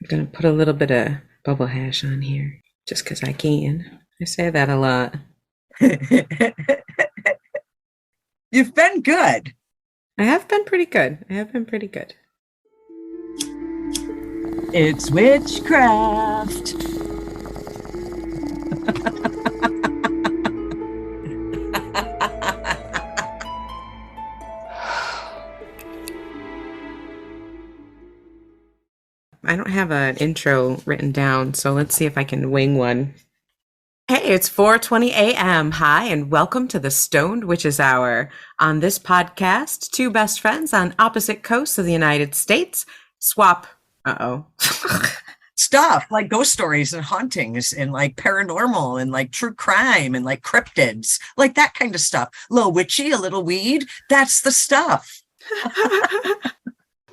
I'm going to put a little bit of bubble hash on here just because I can. I say that a lot. You've been good. I have been pretty good. I have been pretty good. It's witchcraft. I don't have an intro written down, so let's see if I can wing one. Hey, it's 4:20 a.m. Hi, and welcome to the Stoned Witches Hour. On this podcast, two best friends on opposite coasts of the United States swap. Stuff like ghost stories and hauntings and like paranormal and like true crime and like cryptids, like that kind of stuff. A little witchy, a little weed. That's the stuff.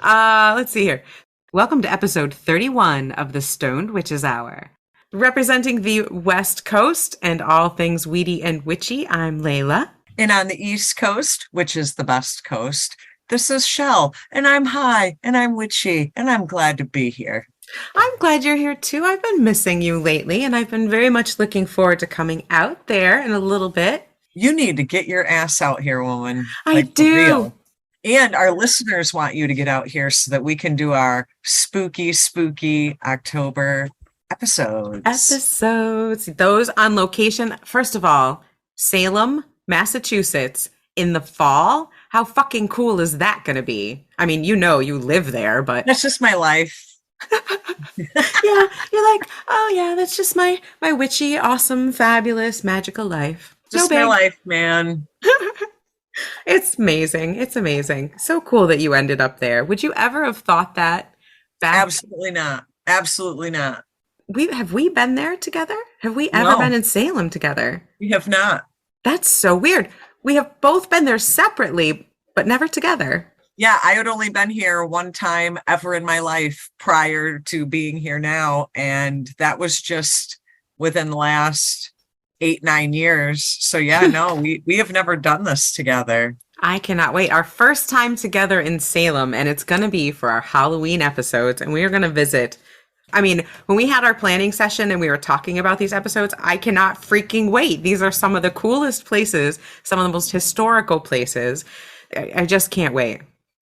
Let's see here. Welcome to episode 31 of the Stoned Witches Hour. Representing the West Coast and all things weedy and witchy, I'm Laylla. And on the East Coast, which is the best coast, this is Chelle, and I'm high, and I'm witchy, and I'm glad to be here. I'm glad you're here too. I've been missing you lately, and I've been very much looking forward to coming out there in a little bit. You need to get your ass out here, woman. I do. And our listeners want you to get out here so that we can do our spooky October episodes. Those on location. First of all, Salem, Massachusetts in the fall. How fucking cool is that going to be? I mean, you know, you live there, but that's just my life. Yeah, you're like, oh yeah, that's just my witchy, awesome, fabulous, magical life. Just my life, man. It's amazing. It's amazing. So cool that you ended up there. Would you ever have thought that back? Absolutely not. Absolutely not. Have we been there together? Have we ever been in Salem together? We have not. That's so weird. We have both been there separately, but never together. Yeah, I had only been here one time ever in my life prior to being here now. And that was just within the last 8-9 years. So yeah, no, we have never done this together. I cannot wait. Our first time together in Salem, and it's going to be for our Halloween episodes, and we are going to visit. I mean, when we had our planning session and we were talking about these episodes, I cannot freaking wait. These are some of the coolest places, some of the most historical places. I just can't wait.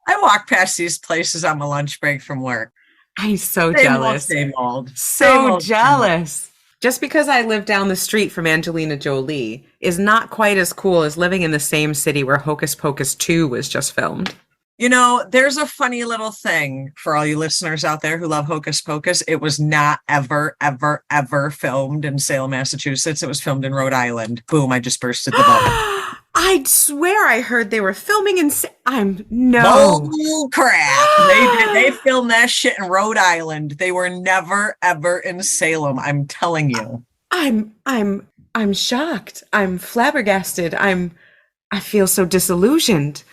I walk past these places on my lunch break from work. I'm so jealous. Same old. So jealous. Just because I live down the street from Angelina Jolie is not quite as cool as living in the same city where Hocus Pocus 2 was just filmed. You know, there's a funny little thing for all you listeners out there who love Hocus Pocus. It was not ever filmed in Salem, Massachusetts. It was filmed in Rhode Island. Boom, I just bursted the bubble. I'd swear I heard they were filming in Bull crap. They filmed that shit in Rhode Island. They were never ever in Salem. I'm telling you. I'm shocked. I'm flabbergasted. I feel so disillusioned.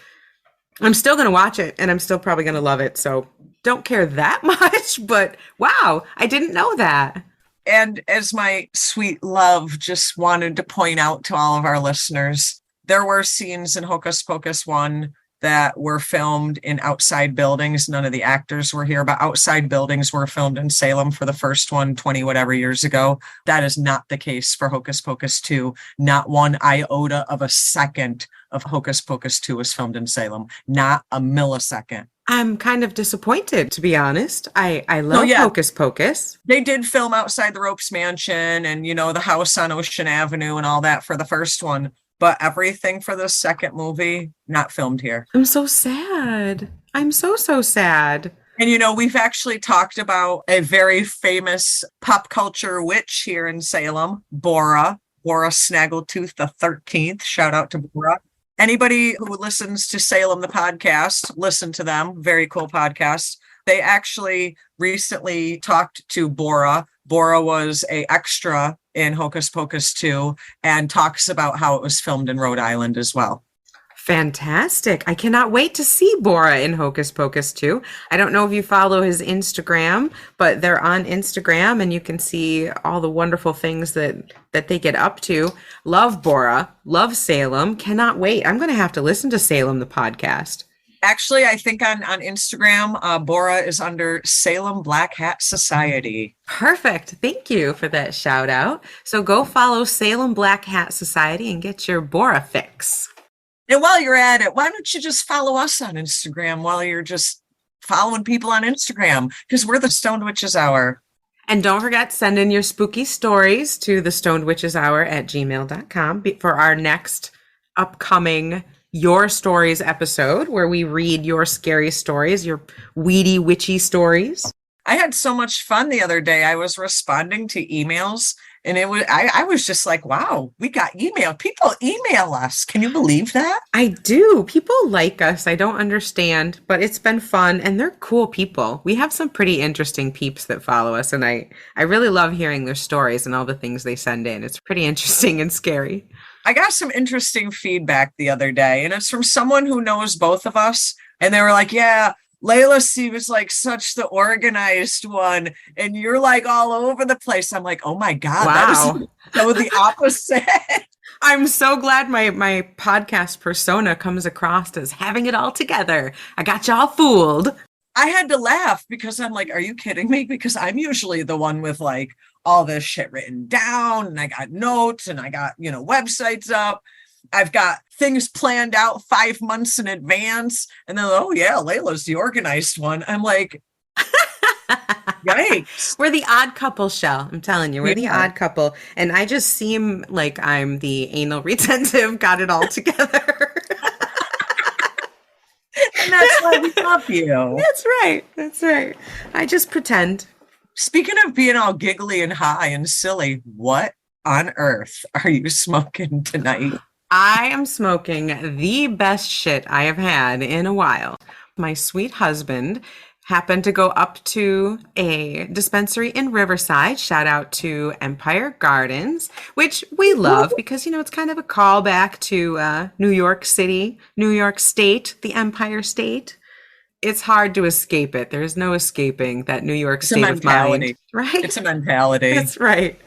I'm still going to watch it and I'm still probably going to love it. So don't care that much, but wow, I didn't know that. And as my sweet love just wanted to point out to all of our listeners, there were scenes in Hocus Pocus 1 that were filmed in outside buildings. None of the actors were here, but outside buildings were filmed in Salem for the first one 20 whatever years ago. That is not the case for Hocus Pocus 2. Not one iota of a second of Hocus Pocus 2 was filmed in Salem. Not a millisecond. I'm kind of disappointed, to be honest. I love Hocus Pocus. They did film outside the Ropes Mansion and, you know, the house on Ocean Avenue and all that for the first one. But everything for the second movie, not filmed here. I'm so sad. I'm so sad. And, you know, we've actually talked about a very famous pop culture witch here in Salem, Bora Snaggletooth the 13th. Shout out to Bora. Anybody who listens to Salem, the podcast, listen to them. Very cool podcast. They actually recently talked to Bora. Bora was an extra in Hocus Pocus 2 and talks about how it was filmed in Rhode Island as well. Fantastic. I cannot wait to see Bora in Hocus Pocus 2. I don't know if you follow his Instagram, but they're on Instagram and you can see all the wonderful things that they get up to. Love Bora. Love Salem. Cannot wait. I'm going to have to listen to Salem, the podcast. Actually, I think on Instagram, Bora is under Salem Black Hat Society. Perfect. Thank you for that shout out. So go follow Salem Black Hat Society and get your Bora fix. And while you're at it, why don't you just follow us on Instagram while you're just following people on Instagram? Because we're the Stoned Witches Hour. And don't forget, send in your spooky stories to the stonedwitcheshour@gmail.com for our next upcoming Your Stories episode, where we read your scary stories, your weedy, witchy stories. I had so much fun the other day. I was responding to emails, and I was just like, wow, we got email. People email us. Can you believe that? I do. People like us. I don't understand, but it's been fun, and they're cool people. We have some pretty interesting peeps that follow us, and I really love hearing their stories and all the things they send in. It's pretty interesting and scary. I got some interesting feedback the other day, and it's from someone who knows both of us. And they were like, yeah, Laylla seems like such the organized one, and you're like all over the place. I'm like, oh my God, Wow. that is so the opposite. I'm so glad my podcast persona comes across as having it all together. I got y'all fooled. I had to laugh because I'm like, are you kidding me? Because I'm usually the one with like all this shit written down, and I got notes, and I got, websites up. I've got things planned out 5 months in advance. And then, oh yeah, Layla's the organized one. I'm like, yikes. We're the odd couple, Chelle. I'm telling you, we're the odd couple. And I just seem like I'm the anal retentive, got it all together. And that's why we love you. That's right. That's right. I just pretend. Speaking of being all giggly and high and silly, what on earth are you smoking tonight? I am smoking the best shit I have had in a while. My sweet husband happened to go up to a dispensary in Riverside. Shout out to Empire Gardens, which we love because, it's kind of a callback to New York City, New York State, the Empire State. It's hard to escape it. There's no escaping that New York state of mind. Right? It's a mentality. That's right.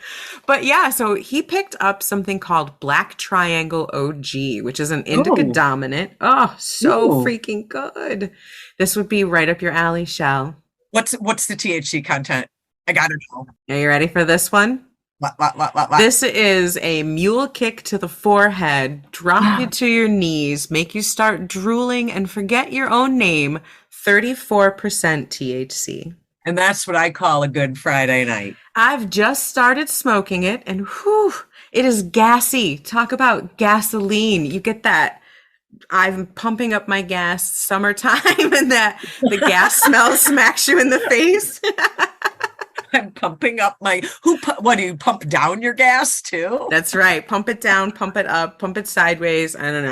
But yeah, so he picked up something called Black Triangle OG, which is an indica dominant. Oh, so freaking good. This would be right up your alley, Chelle. What's the THC content? I gotta know. Are you ready for this one? What? This is a mule kick to the forehead, drop you to your knees, make you start drooling and forget your own name. 34% THC. And that's what I call a good Friday night. I've just started smoking it, and whew, it is gassy. Talk about gasoline. You get that. I'm pumping up my gas summertime, and that the gas smell smacks you in the face. I'm pumping up what do you pump down your gas too? That's right. Pump it down, pump it up, pump it sideways. I don't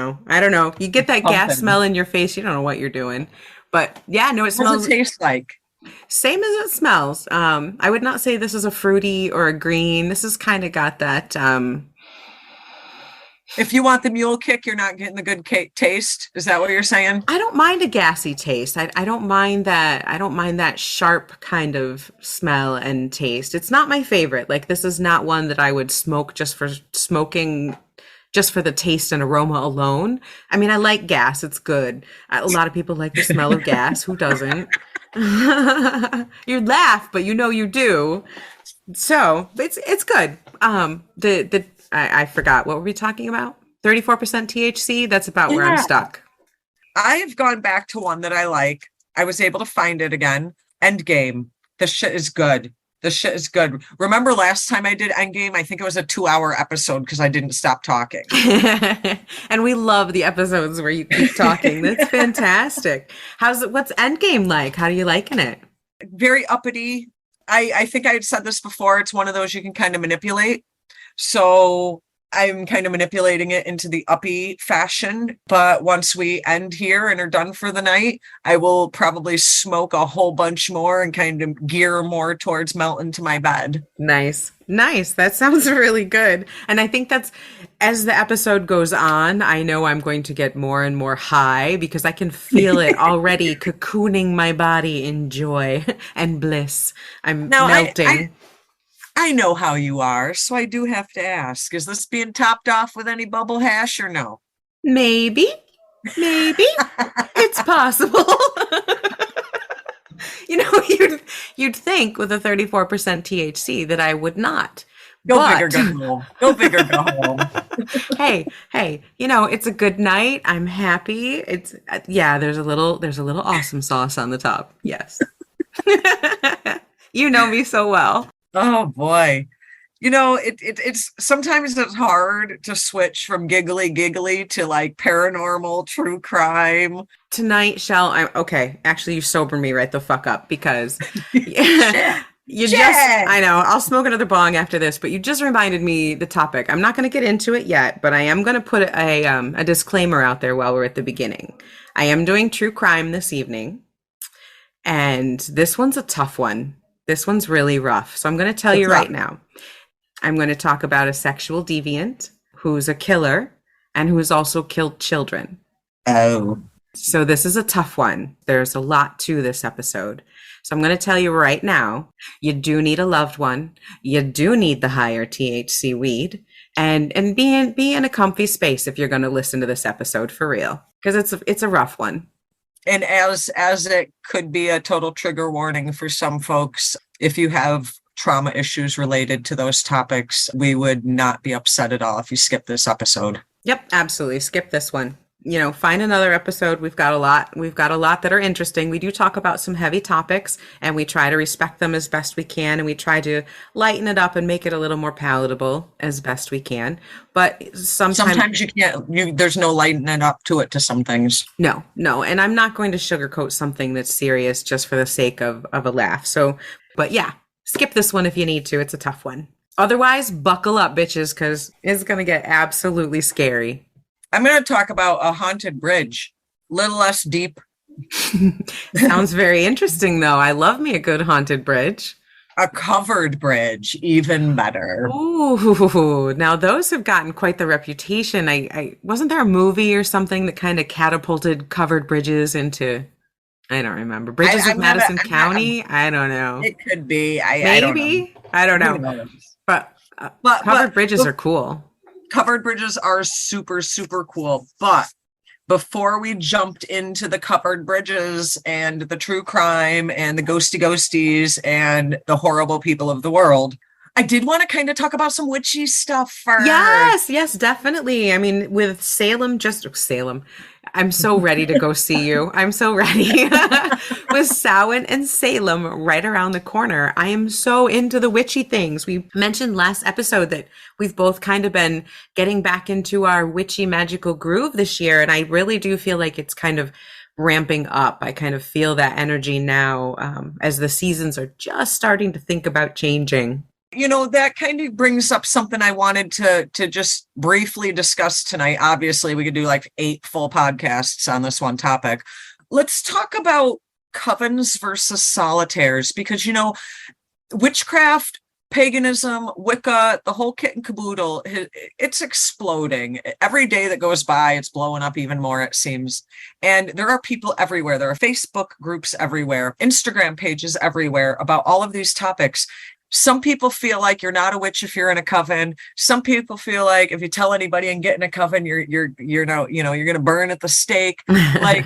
know. You get that gas smell in your face. You don't know what you're doing. But yeah, no, it smells. What does it taste like? Same as it smells. I would not say this is a fruity or a green. This has kind of got that. If you want the mule kick, you're not getting the good taste. Is that what you're saying? I don't mind a gassy taste. I don't mind that. I don't mind that sharp kind of smell and taste. It's not my favorite. Like, this is not one that I would smoke just for smoking, just for the taste and aroma alone. I mean, I like gas. It's good. A lot of people like the smell of gas. Who doesn't? You laugh, but you do. So it's good. I forgot, what were we talking about? 34% THC. That's about where I'm stuck. I've gone back to one that I like. I was able to find it again. Endgame. This shit is good. Remember last time I did Endgame? I think it was a 2-hour episode because I didn't stop talking. And we love the episodes where you keep talking. That's fantastic. What's Endgame like? How do you liking it? Very uppity. I think I had said this before. It's one of those you can kind of manipulate. So I'm kind of manipulating it into the uppy fashion. But once we end here and are done for the night, I will probably smoke a whole bunch more and kind of gear more towards melting to my bed. Nice. That sounds really good. And I think that's, as the episode goes on, I know I'm going to get more and more high because I can feel it already cocooning my body in joy and bliss. I'm melting. I know how you are, so I do have to ask, is this being topped off with any bubble hash or no? Maybe. Maybe it's possible. You know, you'd think with a 34% THC that I would not. Go big or But go home. Go big or go home. hey, you know, it's a good night. I'm happy. It's yeah, there's a little awesome sauce on the top. Yes. You know me so well. Oh boy. You know, it's sometimes it's hard to switch from giggly to like paranormal true crime. Tonight, Shell, I'm okay. Actually, you sober me right the fuck up because Shit. you just, Shit. I know, I'll smoke another bong after this, but you just reminded me the topic. I'm not going to get into it yet, but I am going to put a disclaimer out there while we're at the beginning. I am doing true crime this evening, and this one's a tough one. This one's really rough. So I'm going to tell you What's right up? now. I'm going to talk about a sexual deviant who's a killer and who's also killed children. Oh. So this is a tough one. There's a lot to this episode. So I'm going to tell you right now, you do need a loved one. You do need the higher THC weed and be in a comfy space if you're going to listen to this episode for real, because it's a rough one. And as it could be a total trigger warning for some folks, if you have trauma issues related to those topics, we would not be upset at all if you skip this episode. Yep, absolutely. Skip this one. You know, find another episode. We've got a lot. We've got a lot that are interesting. We do talk about some heavy topics and we try to respect them as best we can. And we try to lighten it up and make it a little more palatable as best we can. But sometimes you can't, there's no lightening up to it to some things. No. And I'm not going to sugarcoat something that's serious just for the sake of a laugh. So, but yeah, skip this one if you need to. It's a tough one. Otherwise, buckle up, bitches, because it's going to get absolutely scary. I'm going to talk about a haunted bridge, little less deep. Sounds very interesting, though. I love me a good haunted bridge. A covered bridge, even better. Ooh, now those have gotten quite the reputation. I wasn't there a movie or something that kind of catapulted covered bridges into, I don't remember, Bridges of Madison County? I don't know. It could be. Maybe. I don't know. But covered bridges are cool. Covered bridges are super, super cool. But before we jumped into the covered bridges and the true crime and the ghosties and the horrible people of the world, I did want to kind of talk about some witchy stuff first. Yes, definitely. I mean, with Salem. I'm so ready to go see you. I'm so ready. With Samhain and Salem right around the corner, I am so into the witchy things. We mentioned last episode that we've both kind of been getting back into our witchy magical groove this year, and I really do feel like it's kind of ramping up. I kind of feel that energy now as the seasons are just starting to think about changing. You know, that kind of brings up something I wanted to just briefly discuss tonight. Obviously, we could do like 8 full podcasts on this one topic. Let's talk about covens versus solitaires, because, you know, witchcraft, paganism, Wicca, the whole kit and caboodle, it's exploding. Every day that goes by, it's blowing up even more, it seems. And there are people everywhere. There are Facebook groups everywhere, Instagram pages everywhere about all of these topics. Some people feel like you're not a witch if you're in a coven. Some people feel like if you tell anybody and get in a coven, you're going to burn at the stake. Like,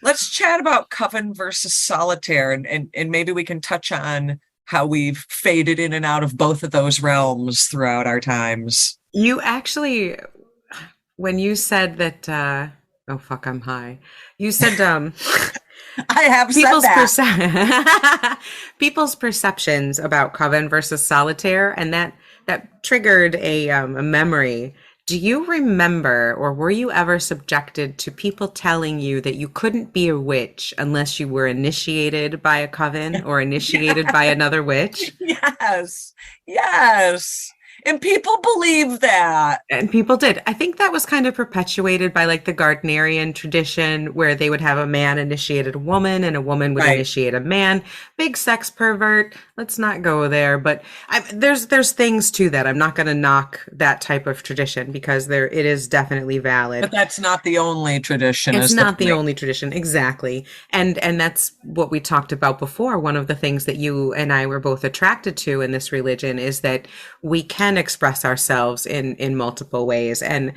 let's chat about coven versus solitaire, and maybe we can touch on how we've faded in and out of both of those realms throughout our times. You actually, when you said that, oh fuck, I'm high. You said, I have said that. People's perceptions about coven versus solitaire, and that triggered a memory. Do you remember, or were you ever subjected to people telling you that you couldn't be a witch unless you were initiated by a coven or initiated by another witch? Yes. And people believe that. And people did. I think that was kind of perpetuated by like the Gardnerian tradition, where they would have a man initiated a woman and a woman would initiate a man. Big sex pervert. Let's not go there. But there's things to that. I'm not going to knock that type of tradition because it is definitely valid. But that's not the only tradition. It's not the only tradition. Exactly. And that's what we talked about before. One of the things that you and I were both attracted to in this religion is that we can express ourselves in multiple ways. And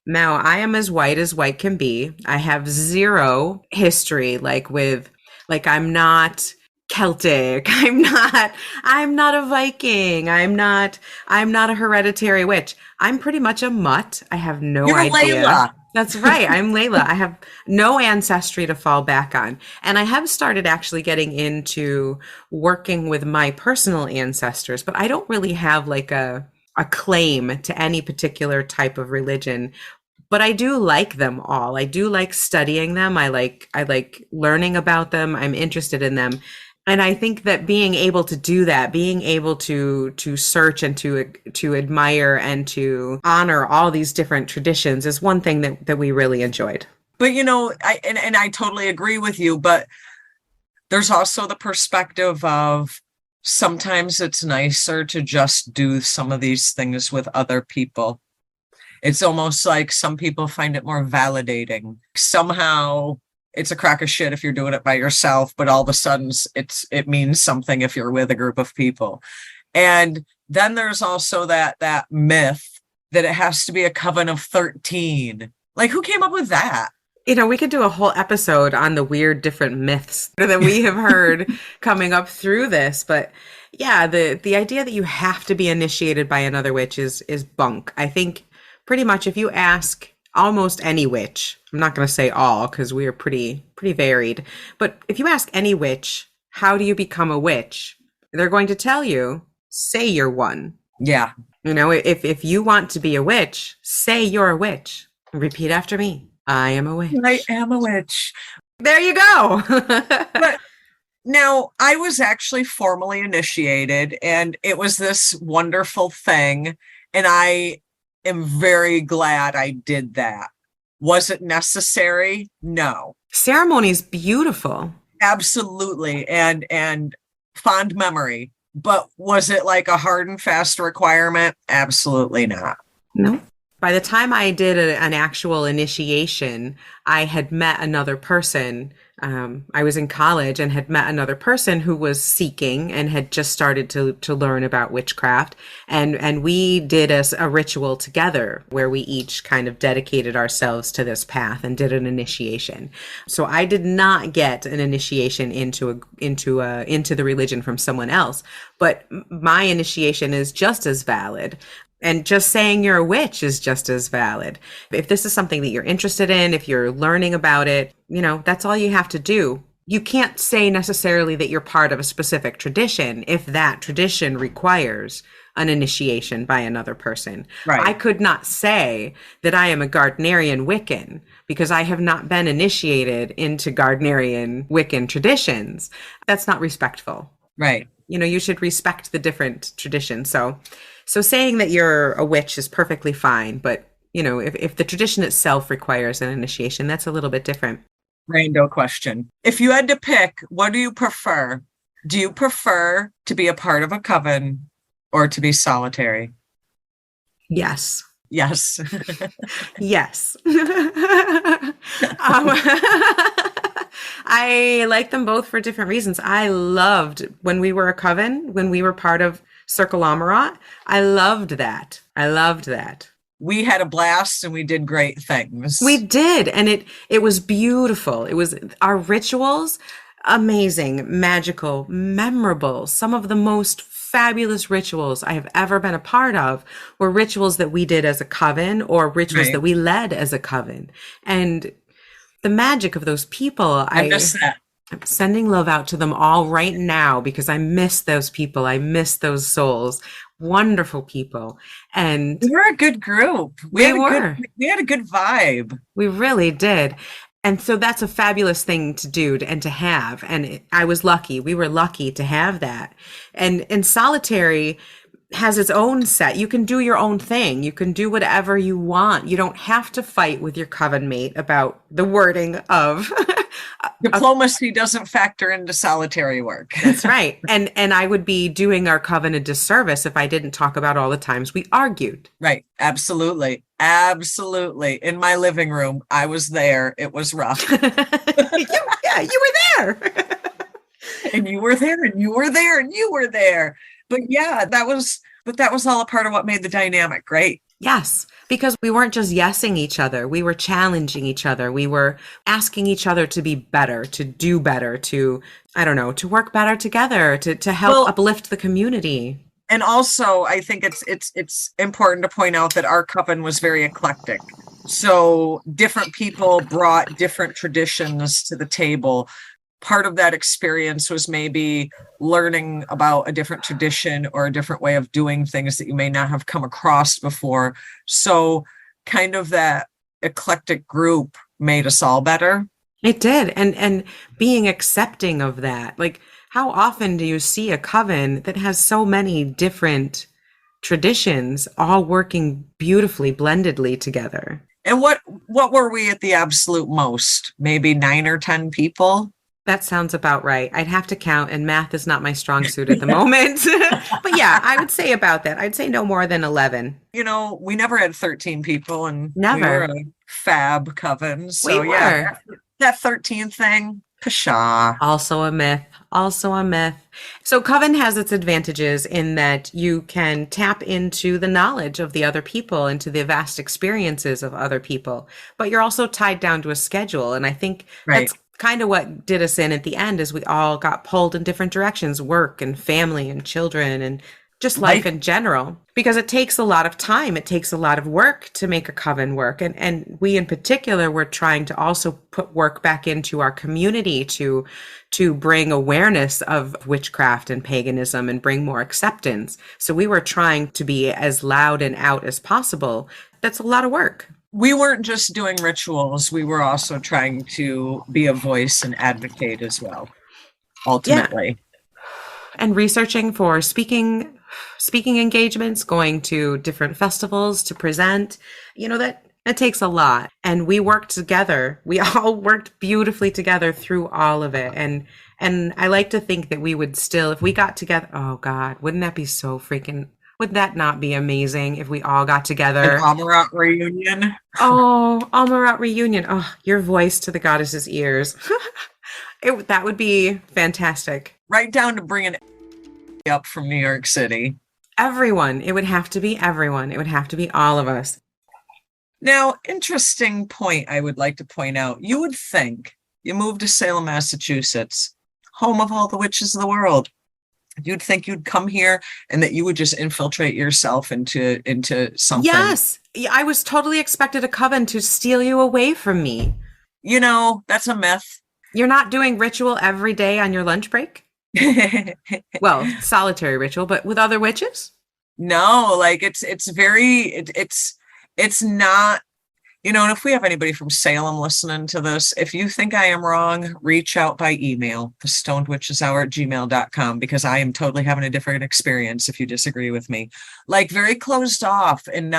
Now, I am as white can be. I have zero history, I'm not Celtic. I'm not a Viking. I'm not a hereditary witch. I'm pretty much a mutt. I have no You're idea. Layla. That's right. I'm Layla. I have no ancestry to fall back on. And I have started actually getting into working with my personal ancestors, but I don't really have like a claim to any particular type of religion, but I do like them all. I do like studying them. I like learning about them. I'm interested in them. And I think that being able to do that, being able to search and to admire and to honor all these different traditions is one thing that we really enjoyed. But and I totally agree with you, but there's also the perspective of sometimes it's nicer to just do some of these things with other people. It's almost like some people find it more validating. Somehow it's a crock of shit if you're doing it by yourself, but all of a sudden it means something if you're with a group of people. And then there's also that myth that it has to be a coven of 13. Like, who came up with that? We could do a whole episode on the weird different myths that we have heard coming up through this. But yeah, the idea that you have to be initiated by another witch is bunk. I think pretty much if you ask almost any witch, I'm not going to say all because we are pretty varied, but if you ask any witch, how do you become a witch? They're going to tell you, say you're one. Yeah. If you want to be a witch, say you're a witch. Repeat after me. I am a witch. I am a witch. There you go. But now I was actually formally initiated, and it was this wonderful thing. And I am very glad I did that. Was it necessary? No. Ceremony's beautiful. Absolutely. And fond memory. But was it like a hard and fast requirement? Absolutely not. No. By the time I did an actual initiation, I had met another person. I was in college and had met another person who was seeking and had just started to learn about witchcraft. And we did a ritual together where we each kind of dedicated ourselves to this path and did an initiation. So I did not get an initiation into the religion from someone else, but my initiation is just as valid. And just saying you're a witch is just as valid. If this is something that you're interested in, if you're learning about it, that's all you have to do. You can't say necessarily that you're part of a specific tradition if that tradition requires an initiation by another person. Right. I could not say that I am a Gardnerian Wiccan because I have not been initiated into Gardnerian Wiccan traditions. That's not respectful. Right. You should respect the different traditions. So saying that you're a witch is perfectly fine, but if the tradition itself requires an initiation, that's a little bit different. Rando question. If you had to pick, what do you prefer? Do you prefer to be a part of a coven or to be solitary? Yes. Yes. Yes. I like them both for different reasons. I loved when we were a coven, when we were part of Circle Amarat. I loved that. We had a blast and we did great things. We did. And it was beautiful. It was our rituals, amazing, magical, memorable. Some of the most fabulous rituals I have ever been a part of were rituals that we did as a coven or rituals that we led as a coven. And the magic of those people, I miss that. I'm sending love out to them all right now because I miss those people. I miss those souls. Wonderful people. And we were a good group. We had a good vibe. We really did. And so that's a fabulous thing to do and to have. And I was lucky. We were lucky to have that. And solitary has its own set. You can do your own thing. You can do whatever you want. You don't have to fight with your coven mate about the wording of diplomacy doesn't factor into solitary work. That's right. And I would be doing our coven a disservice if I didn't talk about all the times we argued. Right. Absolutely. Absolutely. In my living room, I was there. It was rough. You were there. And you were there, and you were there, and you were there. But yeah, that was all a part of what made the dynamic great. Yes, Because we weren't just yesing each other, we were challenging each other. We were asking each other to be better, to do better, to, I don't know, to work better together, to help uplift the community. And also, I think it's important to point out that our coven was very eclectic. So different people brought different traditions to the table. Part of that experience was maybe learning about a different tradition or a different way of doing things that you may not have come across before. So kind of that eclectic group made us all better. It did. And being accepting of that. Like, how often do you see a coven that has so many different traditions all working beautifully, blendedly together? And what were we at the absolute most? Maybe 9 or 10 people? That sounds about right. I'd have to count, and math is not my strong suit at the moment. But yeah, I would say about that. I'd say no more than 11. You know, we never had 13 people, and Never. we were a fab coven. So We yeah, were. that 13 thing, pshaw. Also a myth. Also a myth. So Coven has its advantages in that you can tap into the knowledge of the other people, into the vast experiences of other people, but you're also tied down to a schedule. And I think Right. that's kind of what did us in at the end, is we all got pulled in different directions, work and family and children and just life in general, because it takes a lot of time. It takes a lot of work to make a coven work. And we in particular were trying to also put work back into our community to bring awareness of witchcraft and paganism and bring more acceptance. So we were trying to be as loud and out as possible. That's a lot of work. We weren't just doing rituals, we were also trying to be a voice and advocate as well, ultimately. And researching for speaking engagements, going to different festivals to present, that takes a lot. And we worked together. We all worked beautifully together through all of it. And I like to think that we would still, if we got together, oh God, wouldn't that be so freaking, would that not be amazing if we all got together? An Amarat reunion. Oh, Amarat reunion. Oh, your voice to the goddess's ears. That would be fantastic. Right down to bringing up from New York City. Everyone. It would have to be everyone. It would have to be all of us. Now, interesting point I would like to point out. You would think you moved to Salem, Massachusetts, home of all the witches of the world. You'd think you'd come here and that you would just infiltrate yourself into something. Yes. I was totally expected a coven to steal you away from me. That's a myth. You're not doing ritual every day on your lunch break? Well, solitary ritual, but with other witches? No, like it's not, and if we have anybody from Salem listening to this, if you think I am wrong, reach out by email, thestonedwitcheshour@gmail.com, because I am totally having a different experience if you disagree with me. Like very closed off and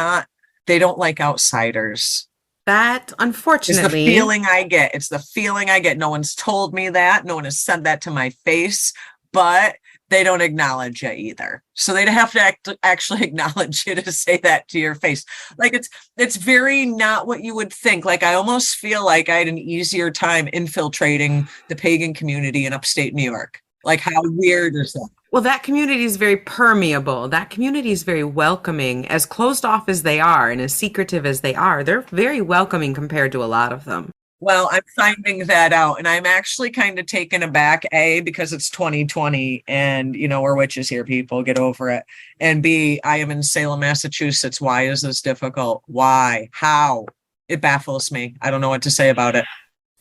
they don't like outsiders. That, unfortunately, It's the feeling I get. It's the feeling I get. No one's told me that. No one has said that to my face, but they don't acknowledge it either. So they'd have to actually acknowledge you to say that to your face. Like it's very not what you would think. Like I almost feel like I had an easier time infiltrating the pagan community in upstate New York. Like how weird is that? Well, that community is very permeable. That community is very welcoming. As closed off as they are and as secretive as they are, they're very welcoming compared to a lot of them. Well, I'm finding that out, and I'm actually kind of taken aback, A, because it's 2020 and, we're witches here, people, get over it. And B, I am in Salem, Massachusetts. Why is this difficult? Why? How? It baffles me. I don't know what to say about it.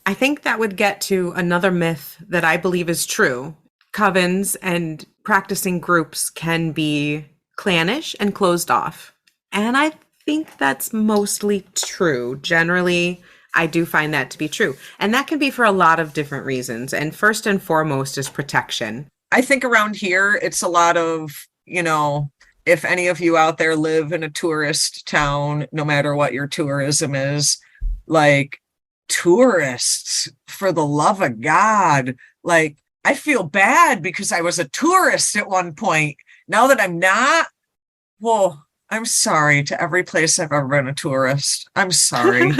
I think that would get to another myth that I believe is true. Covens and practicing groups can be clannish and closed off. And I think that's mostly true. Generally, I do find that to be true. And that can be for a lot of different reasons. And first and foremost is protection. I think around here, it's a lot of, if any of you out there live in a tourist town, no matter what your tourism is, like tourists, for the love of God, like I feel bad because I was a tourist at one point. Now that I'm not, well, I'm sorry to every place I've ever been a tourist. I'm sorry.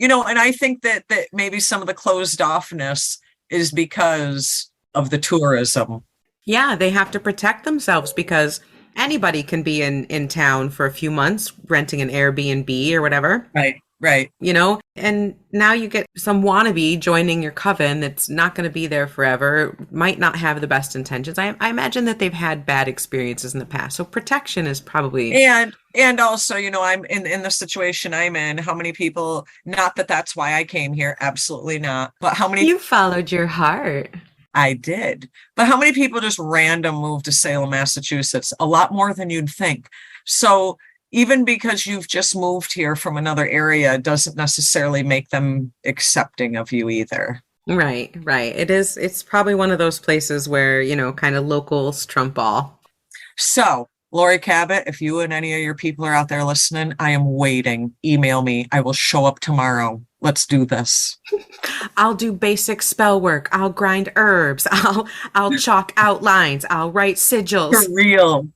And I think that maybe some of the closed offness is because of the tourism. Yeah, they have to protect themselves because Anybody can be in town for a few months renting an Airbnb or whatever. Right, right. And now you get some wannabe joining your coven that's not going to be there forever, might not have the best intentions. I imagine that they've had bad experiences in the past. So protection is probably. And also, I'm in the situation I'm in. How many people, not that that's why I came here, absolutely not. But how many You followed your heart. I did. But how many people just random move to Salem, Massachusetts? A lot more than you'd think. So even because you've just moved here from another area doesn't necessarily make them accepting of you either. Right. It's probably one of those places where, kind of locals trump all. So, Lori Cabot, if you and any of your people are out there listening, I am waiting. Email me. I will show up tomorrow. Let's do this. I'll do basic spell work. I'll grind herbs. I'll chalk outlines. I'll write sigils. For real.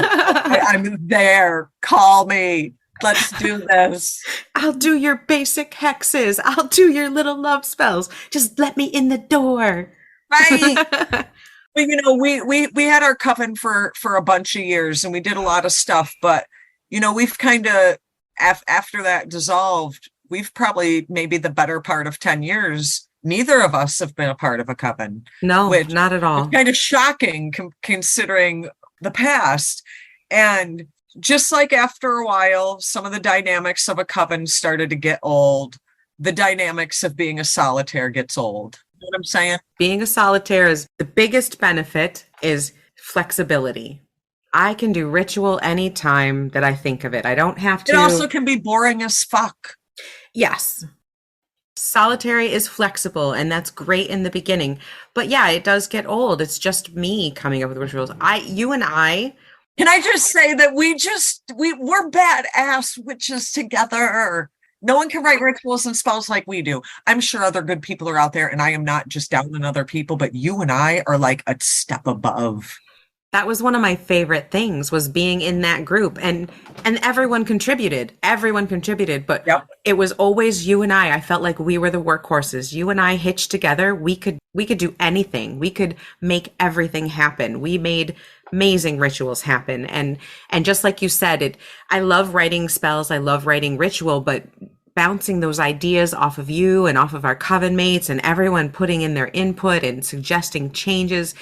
I'm there. Call me. Let's do this. I'll do your basic hexes. I'll do your little love spells. Just let me in the door. Right. But we had our coven for a bunch of years and we did a lot of stuff, but we've kind of after that dissolved, we've probably maybe the better part of 10 years neither of us have been a part of a coven. No, not at all. It's kind of shocking considering the past. And just like after a while, some of the dynamics of a coven started to get old, the dynamics of being a solitaire gets old. You know what I'm saying? Being a solitaire is the biggest benefit is flexibility. I can do ritual anytime that I think of it. I don't have to. It also can be boring as fuck. Yes. Solitary is flexible, and that's great in the beginning. But yeah, it does get old. It's just me coming up with rituals. You and I. Can I just say that we're badass witches together. No one can write rituals and spells like we do. I'm sure other good people are out there, and I am not just down on other people, but you and I are like a step above. That was one of my favorite things, was being in that group, and everyone contributed. But yep. It was always you and I. I felt like we were the workhorses. You and I hitched together. We could do anything. We could make everything happen. We made amazing rituals happen. And just like you said, I love writing spells. I love writing ritual, but bouncing those ideas off of you and off of our coven mates and everyone putting in their input and suggesting changes.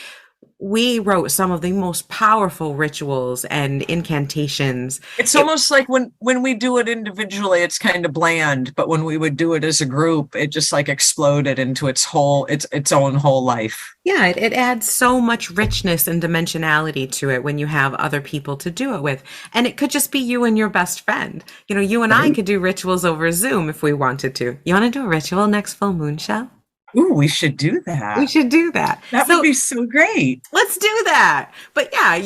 We wrote some of the most powerful rituals and incantations. It's almost like when we do it individually, it's kind of bland, but when we would do it as a group, it just like exploded into its own whole life. Yeah, it adds so much richness and dimensionality to it when you have other people to do it with. And it could just be you and your best friend. You and I could do rituals over Zoom if we wanted to. You want to do a ritual next full moon, Chelle? Ooh, we should do that. That would be so great. Let's do that. But yeah,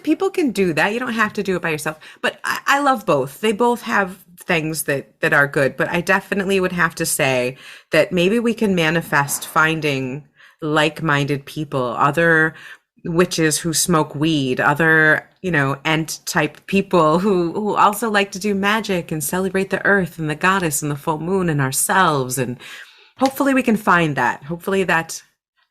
people can do that. You don't have to do it by yourself. But I love both. They both have things that are good. But I definitely would have to say that maybe we can manifest finding like-minded people, other witches who smoke weed, other, ent type people who also like to do magic and celebrate the earth and the goddess and the full moon and ourselves. And hopefully we can find that.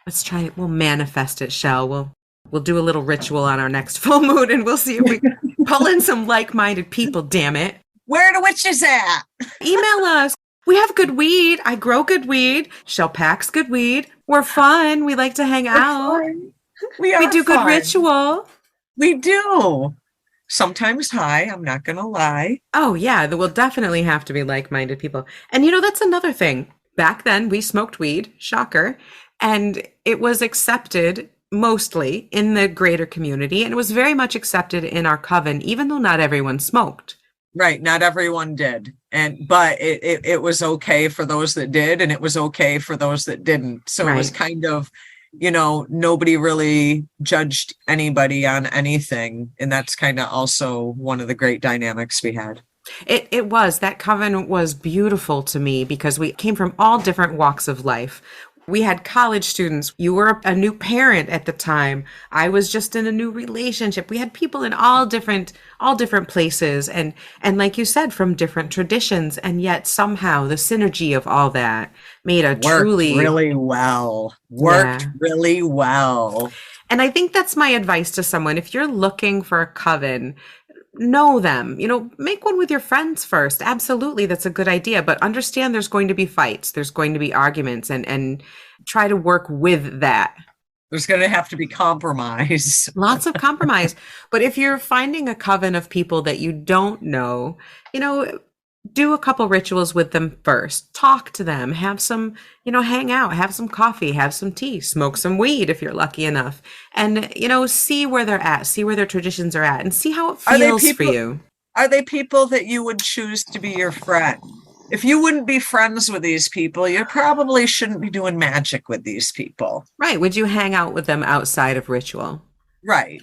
Let's try it. We'll manifest it, Chelle. We'll do a little ritual on our next full moon and we'll see if we pull in some like-minded people, damn it. Where are the witches at? Email us. We have good weed. I grow good weed. Chelle packs good weed. We're fun. We like to hang out. We do fun. Good ritual. We do. Sometimes high, I'm not going to lie. Oh, yeah. There will definitely have to be like-minded people. And that's another thing. Back then, we smoked weed, shocker, and it was accepted mostly in the greater community, and it was very much accepted in our coven, even though not everyone smoked. Right, not everyone did, but it was okay for those that did, and it was okay for those that didn't. So It was kind of, nobody really judged anybody on anything, and that's kind of also one of the great dynamics we had. That coven was beautiful to me because we came from all different walks of life. We had college students. You were a new parent at the time. I was just in a new relationship. We had people in all different places and like you said, from different traditions. And yet somehow the synergy of all that made a Worked really well. And I think that's my advice to someone. If you're looking for a coven, know them. Make one with your friends first. Absolutely, that's a good idea. But understand there's going to be fights, there's going to be arguments, and try to work with that. There's going to have to be compromise. Lots of compromise. But if you're finding a coven of people that you don't know, do a couple rituals with them first. Talk to them, have some, hang out, have some coffee, have some tea, smoke some weed if you're lucky enough. And, see where they're at, see where their traditions are at, and see how it feels for you. Are they people that you would choose to be your friend? If you wouldn't be friends with these people, you probably shouldn't be doing magic with these people. Right. Would you hang out with them outside of ritual? Right.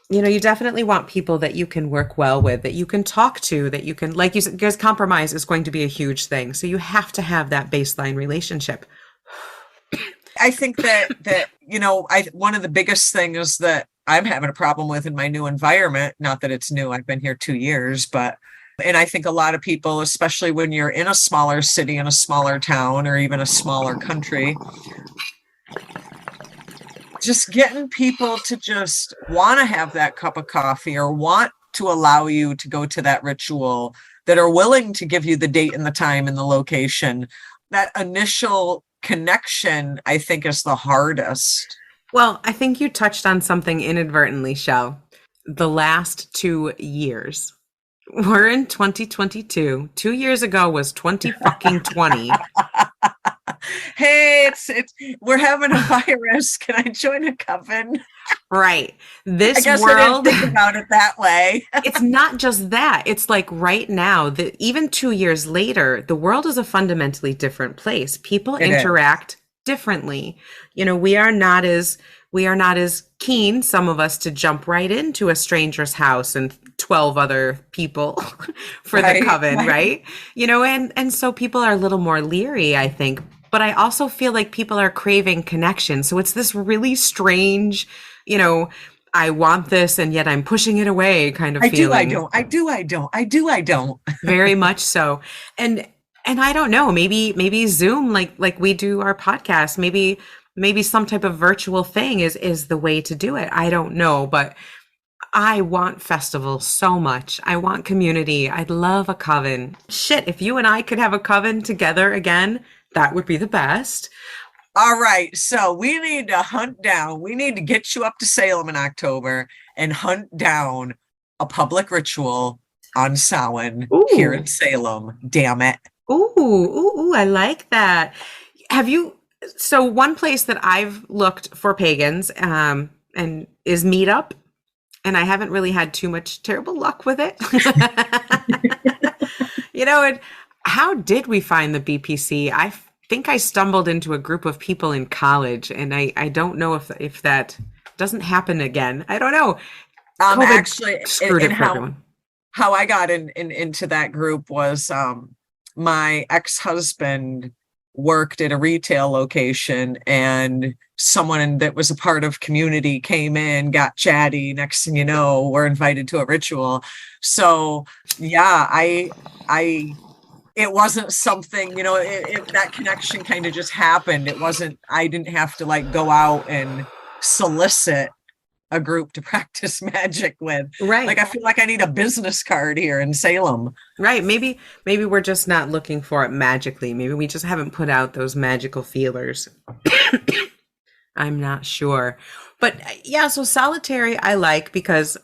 You definitely want people that you can work well with, that you can talk to, that you can, like you said, because compromise is going to be a huge thing. So you have to have that baseline relationship. I think that one of the biggest things that I'm having a problem with in my new environment, not that it's new, I've been here 2 years, and I think a lot of people, especially when you're in a smaller city, in a smaller town, or even a smaller country, just getting people to just want to have that cup of coffee or want to allow you to go to that ritual, that are willing to give you the date and the time and the location. That initial connection, I think, is the hardest. Well, I think you touched on something inadvertently, Chelle. The last 2 years. We're in 2022. 2 years ago was 20 fucking 20. Hey, we're having a virus. Can I join a coven? Right. This I guess world, I didn't think about it that way. It's not just that. It's like right now, that even 2 years later, the world is a fundamentally different place. People interact differently. We are not as keen, some of us, to jump right into a stranger's house and 12 other people for the coven, right? And so people are a little more leery, I think. But I also feel like people are craving connection. So it's this really strange, I want this and yet I'm pushing it away kind of feeling. I don't. Very much so. And I don't know, maybe Zoom, like we do our podcast, maybe some type of virtual thing is the way to do it. I don't know, but I want festivals so much. I want community. I'd love a coven. Shit, if you and I could have a coven together again, that would be the best. All right. So we need to get you up to Salem in October and hunt down a public ritual on Samhain here in Salem. Damn it. Ooh, I like that. So one place that I've looked for pagans and is Meetup, and I haven't really had too much terrible luck with it. How did we find the BPC? I think I stumbled into a group of people in college, and I don't know if that doesn't happen again. I don't know. Actually, screwed it for everyone. How I got into that group was my ex-husband worked at a retail location, and someone that was a part of community came in, got chatty. Next thing you know, we're invited to a ritual. So yeah, it wasn't something, that connection kind of just happened. I didn't have to go out and solicit a group to practice magic with. Right. I feel like I need a business card here in Salem. Right. Maybe we're just not looking for it magically. Maybe we just haven't put out those magical feelers. I'm not sure. But yeah, so solitary I like because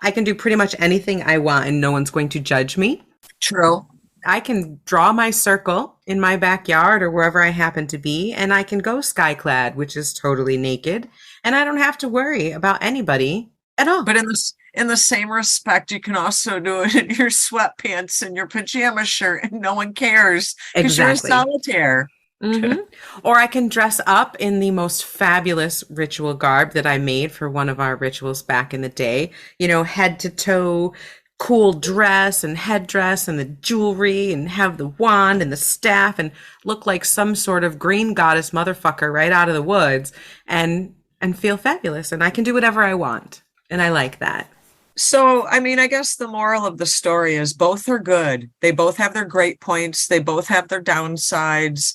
I can do pretty much anything I want and no one's going to judge me. True. I can draw my circle in my backyard or wherever I happen to be, and I can go skyclad, which is totally naked, and I don't have to worry about anybody at all. But in the same respect, you can also do it in your sweatpants and your pajama shirt, and no one cares because you're a solitaire. Mm-hmm. Or I can dress up in the most fabulous ritual garb that I made for one of our rituals back in the day. Head to toe, cool dress and headdress and the jewelry, and have the wand and the staff and look like some sort of green goddess motherfucker right out of the woods and feel fabulous. And I can do whatever I want. And I like that. So, I guess the moral of the story is both are good. They both have their great points. They both have their downsides.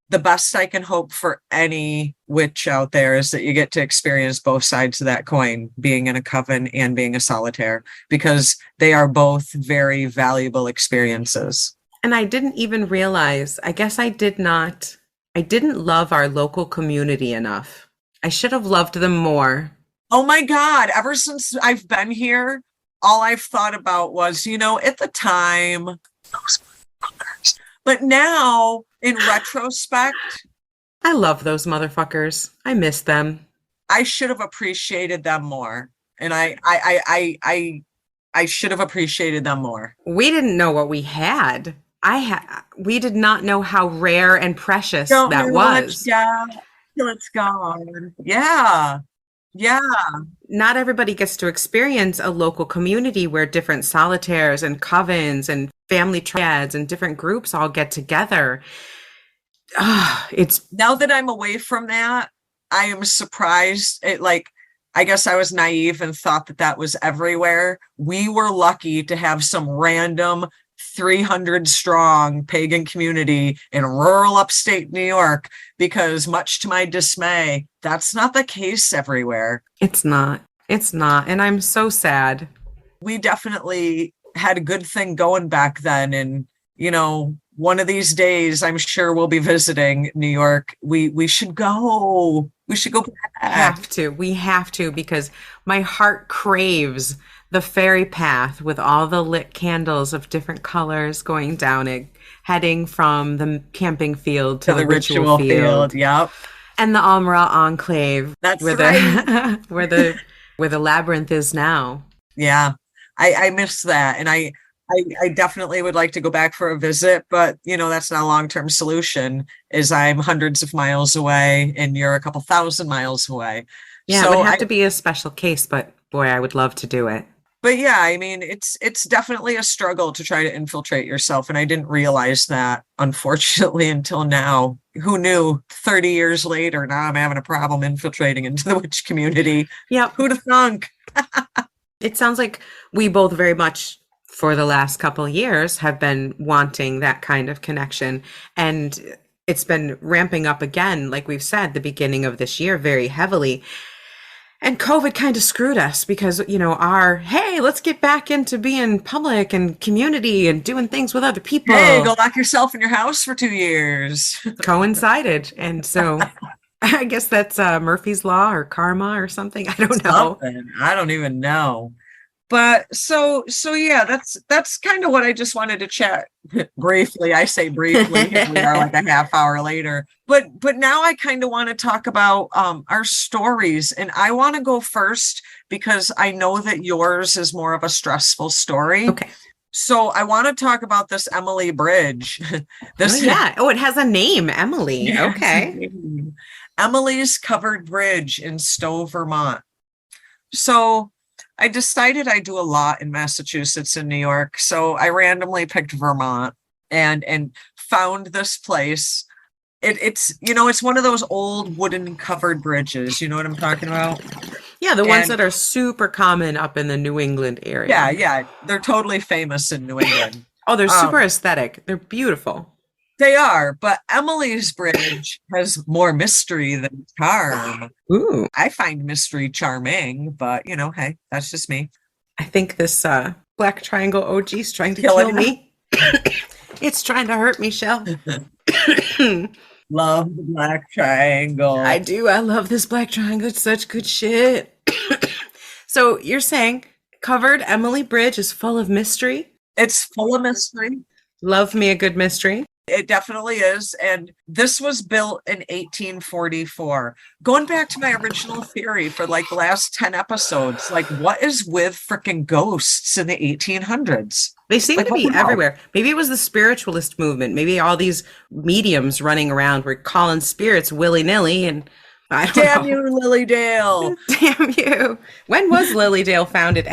the best I can hope for any witch out there is that you get to experience both sides of that coin, being in a coven and being a solitaire, because they are both very valuable experiences. And I didn't even realize, I guess I didn't love our local community enough. I should have loved them more. Oh my God. Ever since I've been here, all I've thought about was, at the time, those motherfuckers. But now, in retrospect, I love those motherfuckers. I miss them. I should have appreciated them more. And I should have appreciated them more. We didn't know what we had. We did not know how rare and precious that was. Yeah, till it's gone. Yeah. Yeah. Not everybody gets to experience a local community where different solitaires and covens and family triads and different groups all get together. It's now that I'm away from that, I am surprised. I guess I was naive and thought that was everywhere. We were lucky to have some random 300 strong pagan community in rural upstate New York, because much to my dismay, that's not the case everywhere. It's not. And I'm so sad. We definitely had a good thing going back then. And, one of these days, I'm sure we'll be visiting New York. We should go. We should go back. We have to, because my heart craves the fairy path with all the lit candles of different colors going down it, heading from the camping field to the ritual field. Yep. And the Amra Enclave. That's where right. where the labyrinth is now. Yeah. I miss that. And I definitely would like to go back for a visit, but that's not a long-term solution, as I'm hundreds of miles away and you're a couple thousand miles away. Yeah, so it would have to be a special case, but boy, I would love to do it. But yeah, I mean, it's definitely a struggle to try to infiltrate yourself. And I didn't realize that, unfortunately, until now. Who knew? 30 years later, now I'm having a problem infiltrating into the witch community. Yeah. Who'd have thunk? It sounds like we both very much, for the last couple of years, have been wanting that kind of connection. And it's been ramping up again, like we've said, the beginning of this year very heavily. And COVID kind of screwed us because, hey, let's get back into being public and community and doing things with other people. Hey, go lock yourself in your house for 2 years. Coincided. And so I guess that's Murphy's Law or karma or something. I don't know. I don't even know. But so yeah, that's kind of what I just wanted to chat briefly. I say briefly, here we are like a half hour later. But now I kind of want to talk about our stories, and I want to go first because I know that yours is more of a stressful story. Okay. So I want to talk about this Emily Bridge. It has a name, Emily. Yeah. Okay. Emily's Covered Bridge in Stowe, Vermont. So I decided I do a lot in Massachusetts and New York. So I randomly picked Vermont and found this place. It's one of those old wooden covered bridges. You know what I'm talking about? Yeah, the ones that are super common up in the New England area. Yeah. They're totally famous in New England. Oh, they're super aesthetic. They're beautiful. They are, but Emily's Bridge has more mystery than charm. Ooh. I find mystery charming, but hey, that's just me. I think this black triangle OG is trying to kill me. It's trying to hurt me, Chelle. Love the black triangle. I do. I love this black triangle. It's such good shit. So you're saying Covered Emily Bridge is full of mystery? It's full of mystery. Love me a good mystery. It definitely is. And this was built in 1844. Going back to my original theory for like the last 10 episodes, like what is with freaking ghosts in the 1800s? They seem to be everywhere. Maybe it was the spiritualist movement. Maybe all these mediums running around were calling spirits willy-nilly, and I don't know. Damn you, Lilydale. Damn you. When was Lilydale founded?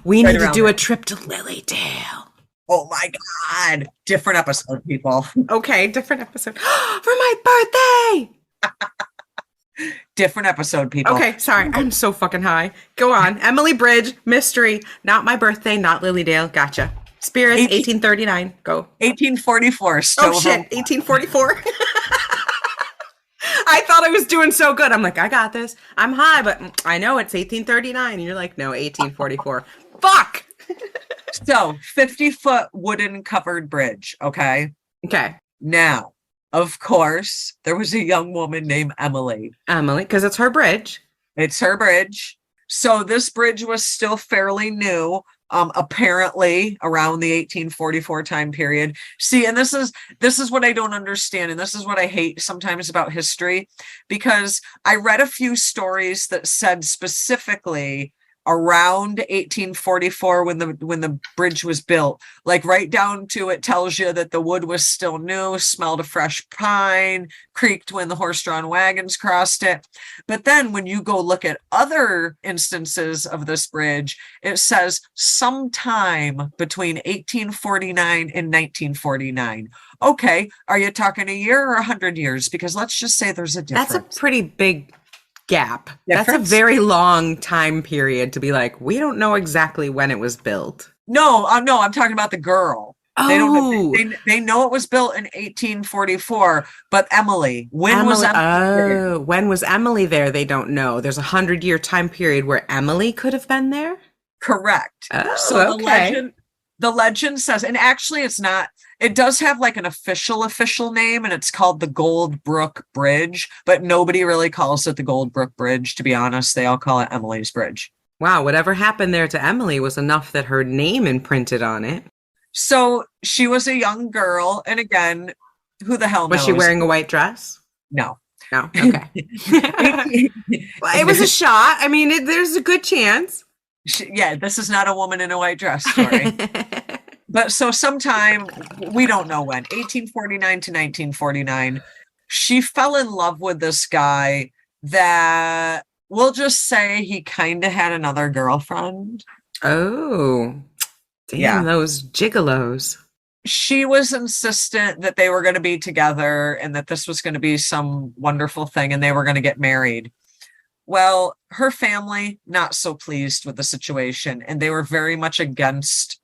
We need to do a trip to Lilydale. Oh my God. Different episode, people. Okay, different episode. For my birthday! Different episode, people. Okay, sorry. I'm so fucking high. Go on. Emily Bridge, mystery. Not my birthday, not Lilydale. Gotcha. Spirits, 1839. Go. 1844. Oh shit, 1844. I thought I was doing so good. I'm like, I got this. I'm high, but I know it's 1839. And you're like, no, 1844. Fuck. So 50-foot wooden covered bridge. Okay. Okay. Now, of course, there was a young woman named Emily. Emily, because it's her bridge. It's her bridge. So this bridge was still fairly new, apparently around the 1844 time period. See, and this is what I don't understand, and this is what I hate sometimes about history, because I read a few stories that said specifically around 1844 when the bridge was built, like right down to it tells you that the wood was still new, smelled of fresh pine, creaked when the horse-drawn wagons crossed it. But then when you go look at other instances of this bridge, it says sometime between 1849 and 1949. Okay, are you talking a year or 100 years? Because let's just say there's a difference. That's a pretty big gap. Difference? That's a very long time period to be like, we don't know exactly when it was built. No, I'm talking about the girl. Oh, They know it was built in 1844, but Emily, when was Emily? Oh, when was Emily there? They don't know. There's 100-year time period where Emily could have been there. Correct. Oh, so okay. the legend says, and actually it's not, it does have like an official name, and it's called the Goldbrook Bridge, but nobody really calls it the Goldbrook Bridge, to be honest. They all call it Emily's Bridge. Wow, whatever happened there to Emily was enough that her name imprinted on it. So she was a young girl, and again, who the hell knows? Was she wearing a white dress? No. No, okay. Well, it was a shot. I mean, there's a good chance. Yeah, this is not a woman in a white dress story. But so sometime, we don't know when, 1849 to 1949, she fell in love with this guy that, we'll just say he kind of had another girlfriend. Oh, damn, Yeah. those gigolos. She was insistent that they were going to be together and that this was going to be some wonderful thing and they were going to get married. Well, her family, not so pleased with the situation, and they were very much against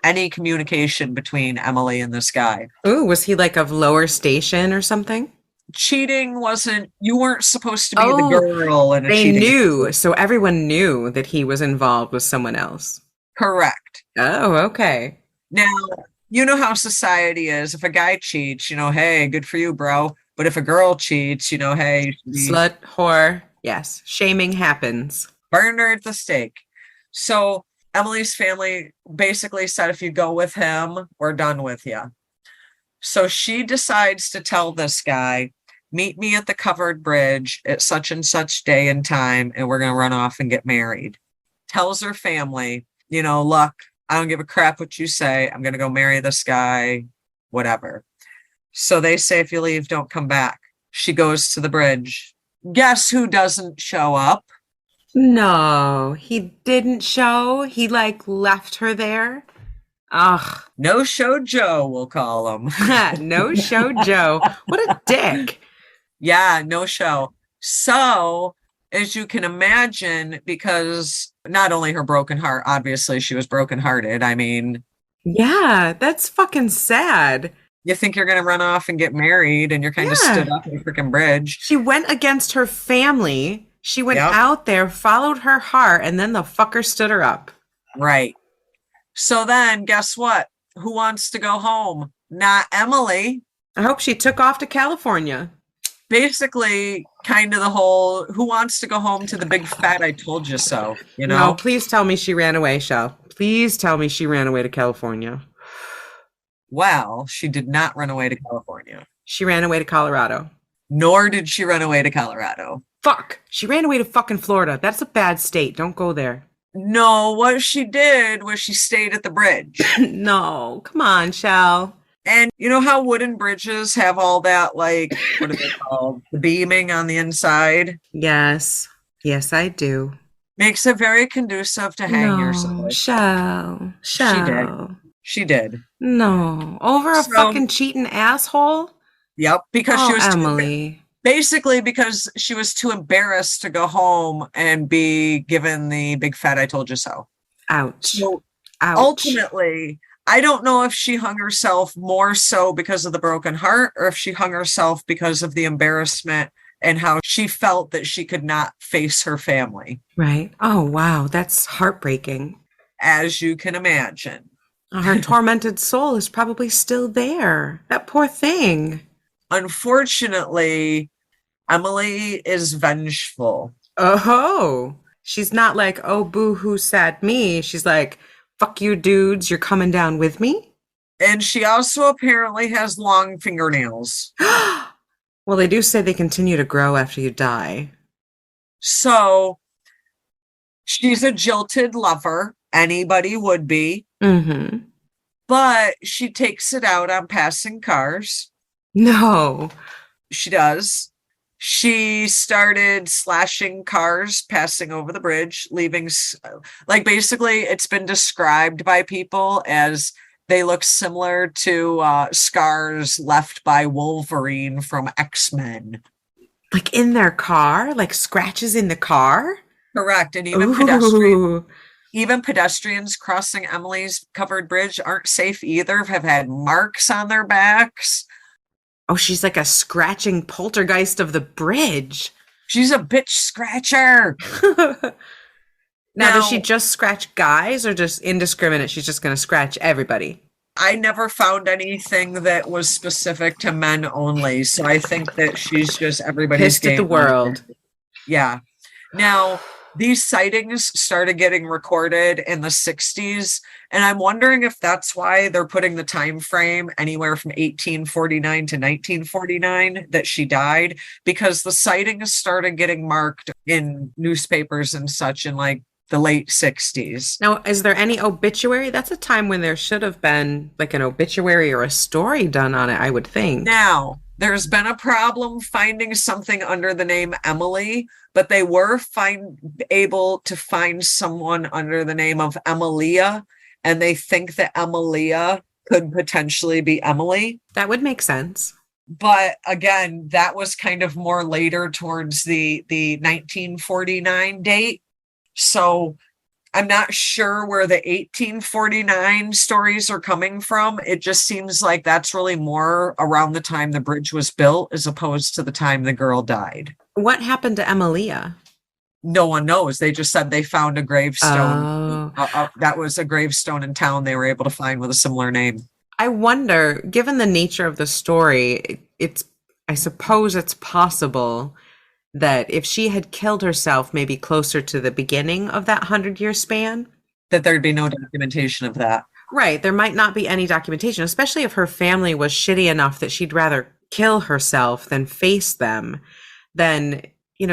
any communication between Emily and this guy. Ooh, was he like of lower station or something? Cheating wasn't, you weren't supposed to be the girl in a They cheating knew, so everyone knew that he was involved with someone else. Correct. Oh, okay. Now, you know how society is. If a guy cheats, hey, good for you, bro. But if a girl cheats, hey, slut, whore. Yes, shaming happens. Burn her at the stake. So Emily's family basically said, if you go with him, we're done with you. So she decides to tell this guy, meet me at the covered bridge at such and such day and time, and we're going to run off and get married. Tells her family, look, I don't give a crap what you say. I'm going to go marry this guy, whatever. So they say, if you leave, don't come back. She goes to the bridge. Guess who doesn't show up? No, he didn't show. He left her there. Ugh. No show Joe, we'll call him. No show Joe. What a dick. Yeah, no show. So, as you can imagine, because not only her broken heart, obviously she was brokenhearted. I mean, yeah, that's fucking sad. You think you're going to run off and get married, and you're kind of stood up at a freaking bridge. She went against her family. She went out there, followed her heart, and then the fucker stood her up. Right. So then, guess what? Who wants to go home? Not Emily. I hope she took off to California. Basically, kind of the whole, who wants to go home to the big fat I told you so, No, please tell me she ran away, Chelle. Please tell me she ran away to California. Well, she did not run away to California. She ran away to Colorado. Nor did she run away to Colorado. Fuck. She ran away to fucking Florida. That's a bad state. Don't go there. No, what she did was she stayed at the bridge. No, come on, Chelle. And you know how wooden bridges have all that, what are they called? The beaming on the inside? Yes. Yes, I do. Makes it very conducive to hang yourself. Chelle. She did. No. Over a fucking cheating asshole? Yep. Because she was Emily. Basically because she was too embarrassed to go home and be given the big fat I told you so. Ouch. So ultimately, I don't know if she hung herself more so because of the broken heart or if she hung herself because of the embarrassment and how she felt that she could not face her family, Right. Oh, wow. That's heartbreaking. as you can imagine. Her tormented soul is probably still there. That poor thing. Unfortunately, Emily is vengeful. Oh, she's not like, oh, boo hoo, sad me. She's like, fuck you, dudes. You're coming down with me? And she also apparently has long fingernails. Well, they do say they continue to grow after you die. So she's a jilted lover. Anybody would be. Mm-hmm. But she takes it out on passing cars. No. She does. She started slashing cars passing over the bridge, leaving, like, basically, it's been described by people as they look similar to scars left by Wolverine from X-Men. Like in their car? Like scratches in the car? Correct. And Ooh. even pedestrians crossing Emily's covered bridge aren't safe either, have had marks on their backs. Oh, she's like a scratching poltergeist of the bridge. She's a bitch scratcher. Now, does she just scratch guys or just indiscriminate? She's just going to scratch everybody. I never found anything that was specific to men only. So I think that she's just everybody's Pissed at the world. Yeah. Now, these sightings started getting recorded in the 60s, and I'm wondering if that's why they're putting the time frame anywhere from 1849 to 1949 that she died, because the sightings started getting marked in newspapers and such in like the late 60s. Now, is there any obituary? That's a time when there should have been like an obituary or a story done on it, I would think. Now, there's been a problem finding something under the name Emily, but they were able to find someone under the name of Emilia, and they think that Emilia could potentially be Emily. That would make sense. But again, that was kind of more later towards the 1949 date. So I'm not sure where the 1849 stories are coming from. It just seems like that's really more around the time the bridge was built as opposed to the time the girl died. What happened to Emilia? No one knows. They just said they found a gravestone. Oh. That was a gravestone in town they were able to find with a similar name. I wonder, given the nature of the story, I suppose it's possible that if she had killed herself maybe closer to the beginning of that 100-year span, that there'd be no documentation of that. Right. There might not be any documentation, especially if her family was shitty enough that she'd rather kill herself than face them. Then,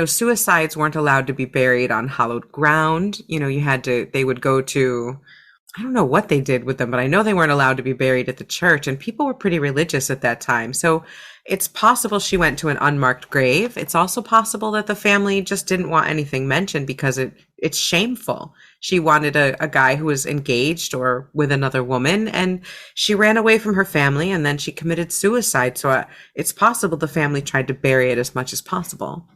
suicides weren't allowed to be buried on hallowed ground. They would go to, I don't know what they did with them, but I know they weren't allowed to be buried at the church, and people were pretty religious at that time. So it's possible she went to an unmarked grave. It's also possible that the family just didn't want anything mentioned because it's shameful. She wanted a guy who was engaged or with another woman, and she ran away from her family, and then she committed suicide. So it's possible the family tried to bury it as much as possible.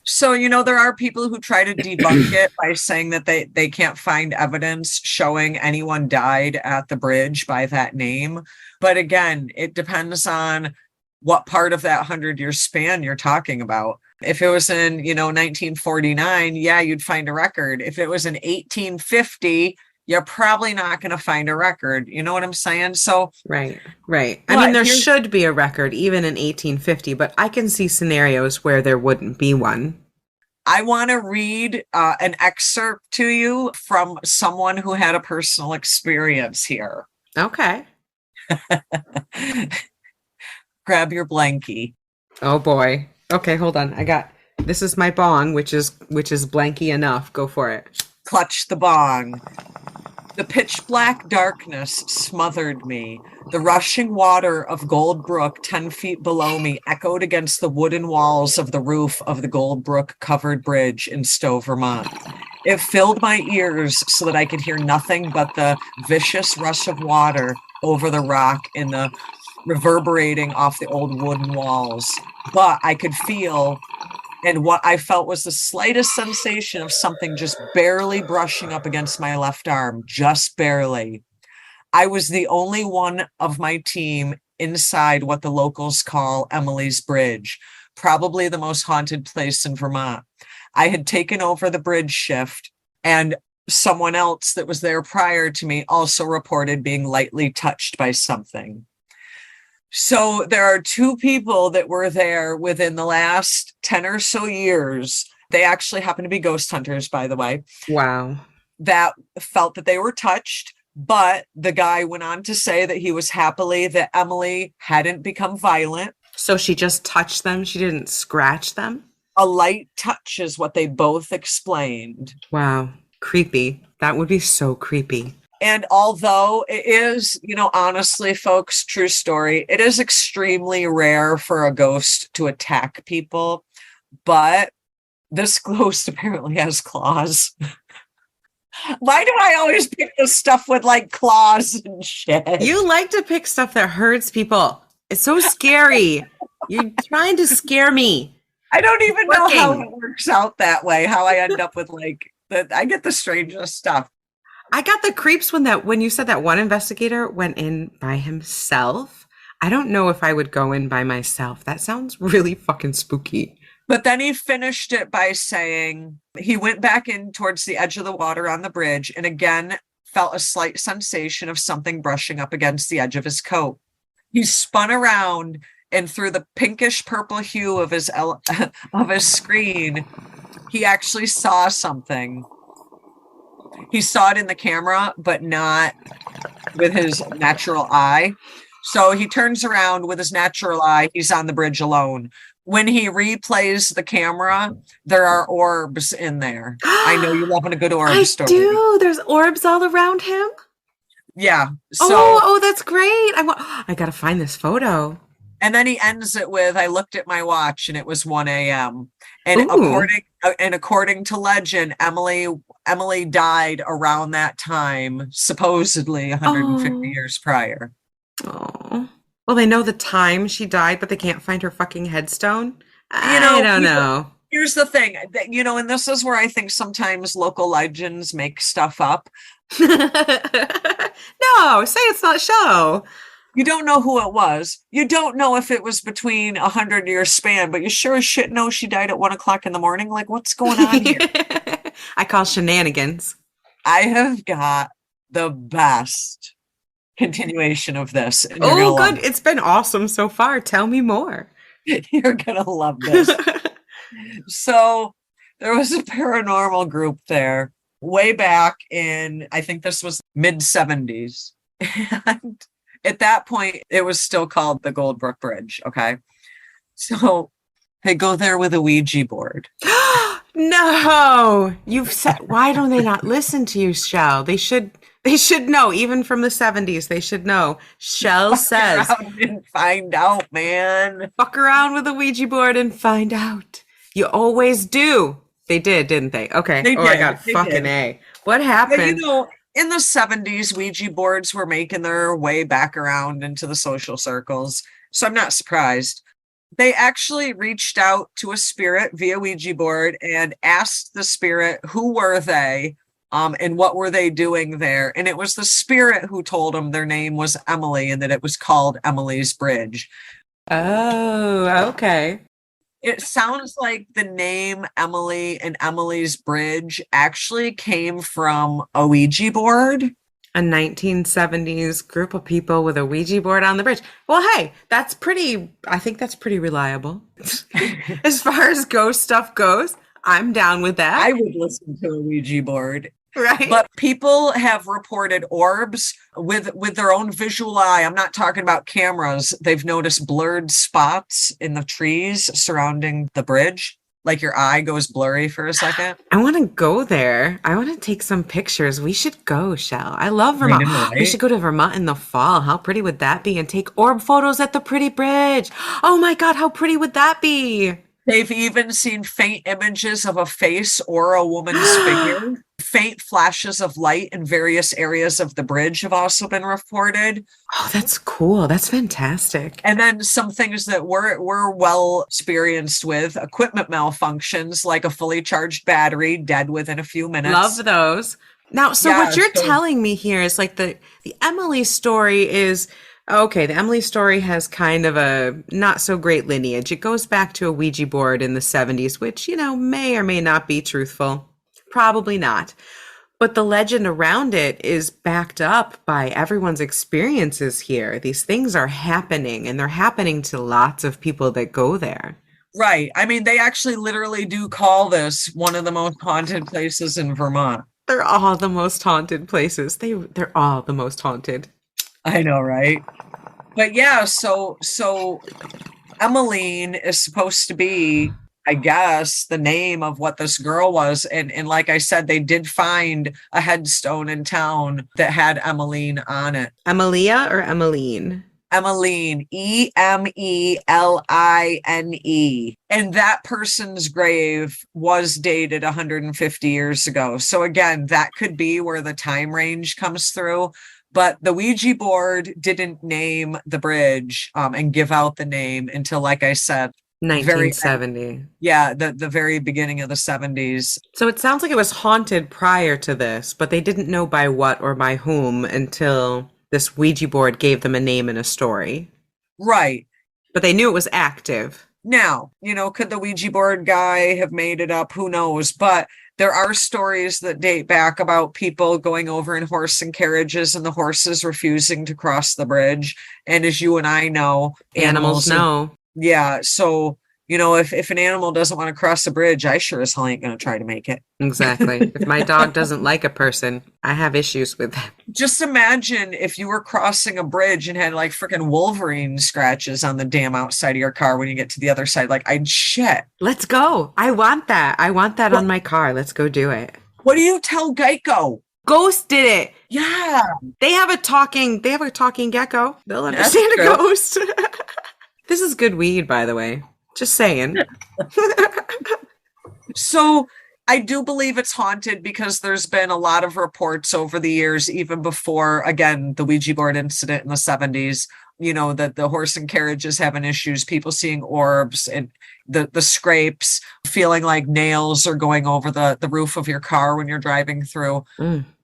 So, there are people who try to debunk it by saying that they can't find evidence showing anyone died at the bridge by that name. But again, it depends on what part of that 100-year span you're talking about. If it was in, 1949, yeah, you'd find a record. If it was in 1850, you're probably not going to find a record. You know what I'm saying? So Right. I mean, there should be a record even in 1850, but I can see scenarios where there wouldn't be one. I want to read an excerpt to you from someone who had a personal experience here. Okay. Grab your blankie. Oh boy. Okay, hold on. This is my bong, which is blanky enough. Go for it. Clutch the bong. The pitch black darkness smothered me. The rushing water of Gold Brook 10 feet below me echoed against the wooden walls of the roof of the Gold Brook covered bridge in Stowe, Vermont. It filled my ears so that I could hear nothing but the vicious rush of water over the rock in the reverberating off the old wooden walls. But I could feel, and what I felt was the slightest sensation of something just barely brushing up against my left arm, just barely. I was the only one of my team inside what the locals call Emily's Bridge, probably the most haunted place in Vermont. I had taken over the bridge shift, and someone else that was there prior to me also reported being lightly touched by something. So there are two people that were there within the last 10 or so years. They actually happen to be ghost hunters, by the way. Wow. That felt that they were touched. But the guy went on to say that he was happily that Emily hadn't become violent. So she just touched them? She didn't scratch them? A light touch is what they both explained. Wow. Creepy. That would be so creepy. And although it is, honestly, folks, true story, it is extremely rare for a ghost to attack people. But this ghost apparently has claws. Why do I always pick this stuff with like claws and shit? You like to pick stuff that hurts people. It's so scary. You're trying to scare me. I don't even know how it works out that way, how I end up with I get the strangest stuff. I got the creeps when you said that one investigator went in by himself. I don't know if I would go in by myself. That sounds really fucking spooky. But then he finished it by saying he went back in towards the edge of the water on the bridge and again felt a slight sensation of something brushing up against the edge of his coat. He spun around, and through the pinkish purple hue of his screen, he actually saw something. He saw it in the camera, but not with his natural eye. So he turns around with his natural eye. He's on the bridge alone. When he replays the camera, there are orbs in there. I know you're loving a good orb story. I do. There's orbs all around him. Yeah. So, that's great. I got to find this photo. And then he ends it with, I looked at my watch and it was 1 a.m. And according to legend, Emily died around that time, supposedly 150 years prior. Oh. Well, they know the time she died, but they can't find her fucking headstone. I don't know. Here's the thing, and this is where I think sometimes local legends make stuff up. No, say it's not show. You don't know who it was. You don't know if it was between 100-year span, but you sure as shit know she died at 1 o'clock in the morning. Like, what's going on here? I call shenanigans. I have got the best continuation of this. Oh, good. It's been awesome so far. Tell me more. You're going to love this. So there was a paranormal group there way back in, I think this was mid-70s. And at that point, it was still called the Goldbrook Bridge. Okay. So they go there with a Ouija board. No, you've said, why don't they not listen to you, Chelle? They should know, even from the 70s, they should know. Chelle says, fuck around and find out, man. Fuck around with a Ouija board and find out. You always do. They did, didn't they? Okay. They did. I got fucking A. What happened? But, in the 70s, Ouija boards were making their way back around into the social circles. So I'm not surprised. They actually reached out to a spirit via Ouija board and asked the spirit who were they and what were they doing there. And it was the spirit who told them their name was Emily and that it was called Emily's Bridge. Oh, okay. It sounds like the name Emily and Emily's Bridge actually came from a Ouija board. A 1970s group of people with a Ouija board on the bridge. Well, hey, I think that's pretty reliable. As far as ghost stuff goes, I'm down with that. I would listen to a Ouija board. Right. But people have reported orbs with their own visual eye. I'm not talking about cameras. They've noticed blurred spots in the trees surrounding the bridge. Like your eye goes blurry for a second. I want to go there. I want to take some pictures. We should go, Chelle. I love Vermont. Know, right? We should go to Vermont in the fall. How pretty would that be? And take orb photos at the pretty bridge. Oh my God, how pretty would that be? They've even seen faint images of a face or a woman's figure. Faint flashes of light in various areas of the bridge have also been reported. Oh, that's cool. That's fantastic. And then some things that we're well experienced with, equipment malfunctions, like a fully charged battery dead within a few minutes. Love those. Now, so what you're telling me here is like the Emily story is Okay, the Emily story has kind of a not so great lineage. It goes back to a Ouija board in the 70s, which, may or may not be truthful. Probably not. But the legend around it is backed up by everyone's experiences here. These things are happening, and they're happening to lots of people that go there. Right. I mean, they actually literally do call this one of the most haunted places in Vermont. They're all the most haunted places. They're all the most haunted. I know, right? But yeah, so Emmeline is supposed to be, I guess, the name of what this girl was. And like I said, they did find a headstone in town that had Emmeline on it. Emilia or Emmeline? Emmeline, Emeline. And that person's grave was dated 150 years ago. So again, that could be where the time range comes through. But the Ouija board didn't name the bridge and give out the name until, like I said, 1970. The very beginning of the 70s. So it sounds like it was haunted prior to this, but they didn't know by what or by whom until this Ouija board gave them a name and a story. Right. But they knew it was active. Now, could the Ouija board guy have made it up? Who knows? But there are stories that date back about people going over in horse and carriages and the horses refusing to cross the bridge. And as you and I know, Animals know. Yeah. So, if an animal doesn't want to cross the bridge, I sure as hell ain't going to try to make it. Exactly. If my dog doesn't like a person, I have issues with that. Just imagine if you were crossing a bridge and had like freaking Wolverine scratches on the damn outside of your car when you get to the other side. Like, I'd shit. Let's go. I want that. I want that on my car. Let's go do it. What do you tell Geico? Ghost did it. Yeah. They have a talking gecko. They'll understand a ghost. This is good weed, by the way. Just saying. So I do believe it's haunted because there's been a lot of reports over the years, even before, again, the Ouija board incident in the 70s, that the horse and carriages having issues, people seeing orbs and the scrapes, feeling like nails are going over the roof of your car when you're driving through.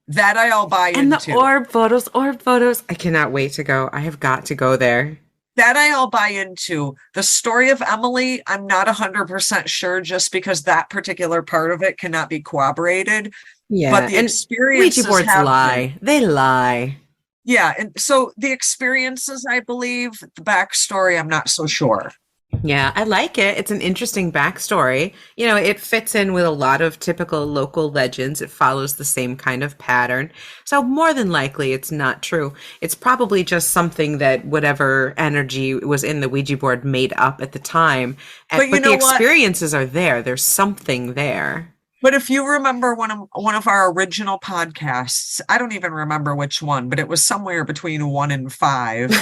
That I all buy into. And the orb photos. I cannot wait to go. I have got to go there. That I all buy into. The story of Emily, I'm not 100% sure just because that particular part of it cannot be corroborated. Yeah, but the experiences Ouija boards lie. They lie. Yeah, and so the experiences, I believe, the backstory, I'm not so sure. Yeah, I like it. It's an interesting backstory. It fits in with a lot of typical local legends. It follows the same kind of pattern. So more than likely, it's not true. It's probably just something that whatever energy was in the Ouija board made up at the time. But the experiences are there. There's something there. But if you remember one of our original podcasts, I don't even remember which one, but it was somewhere between 1 and 5.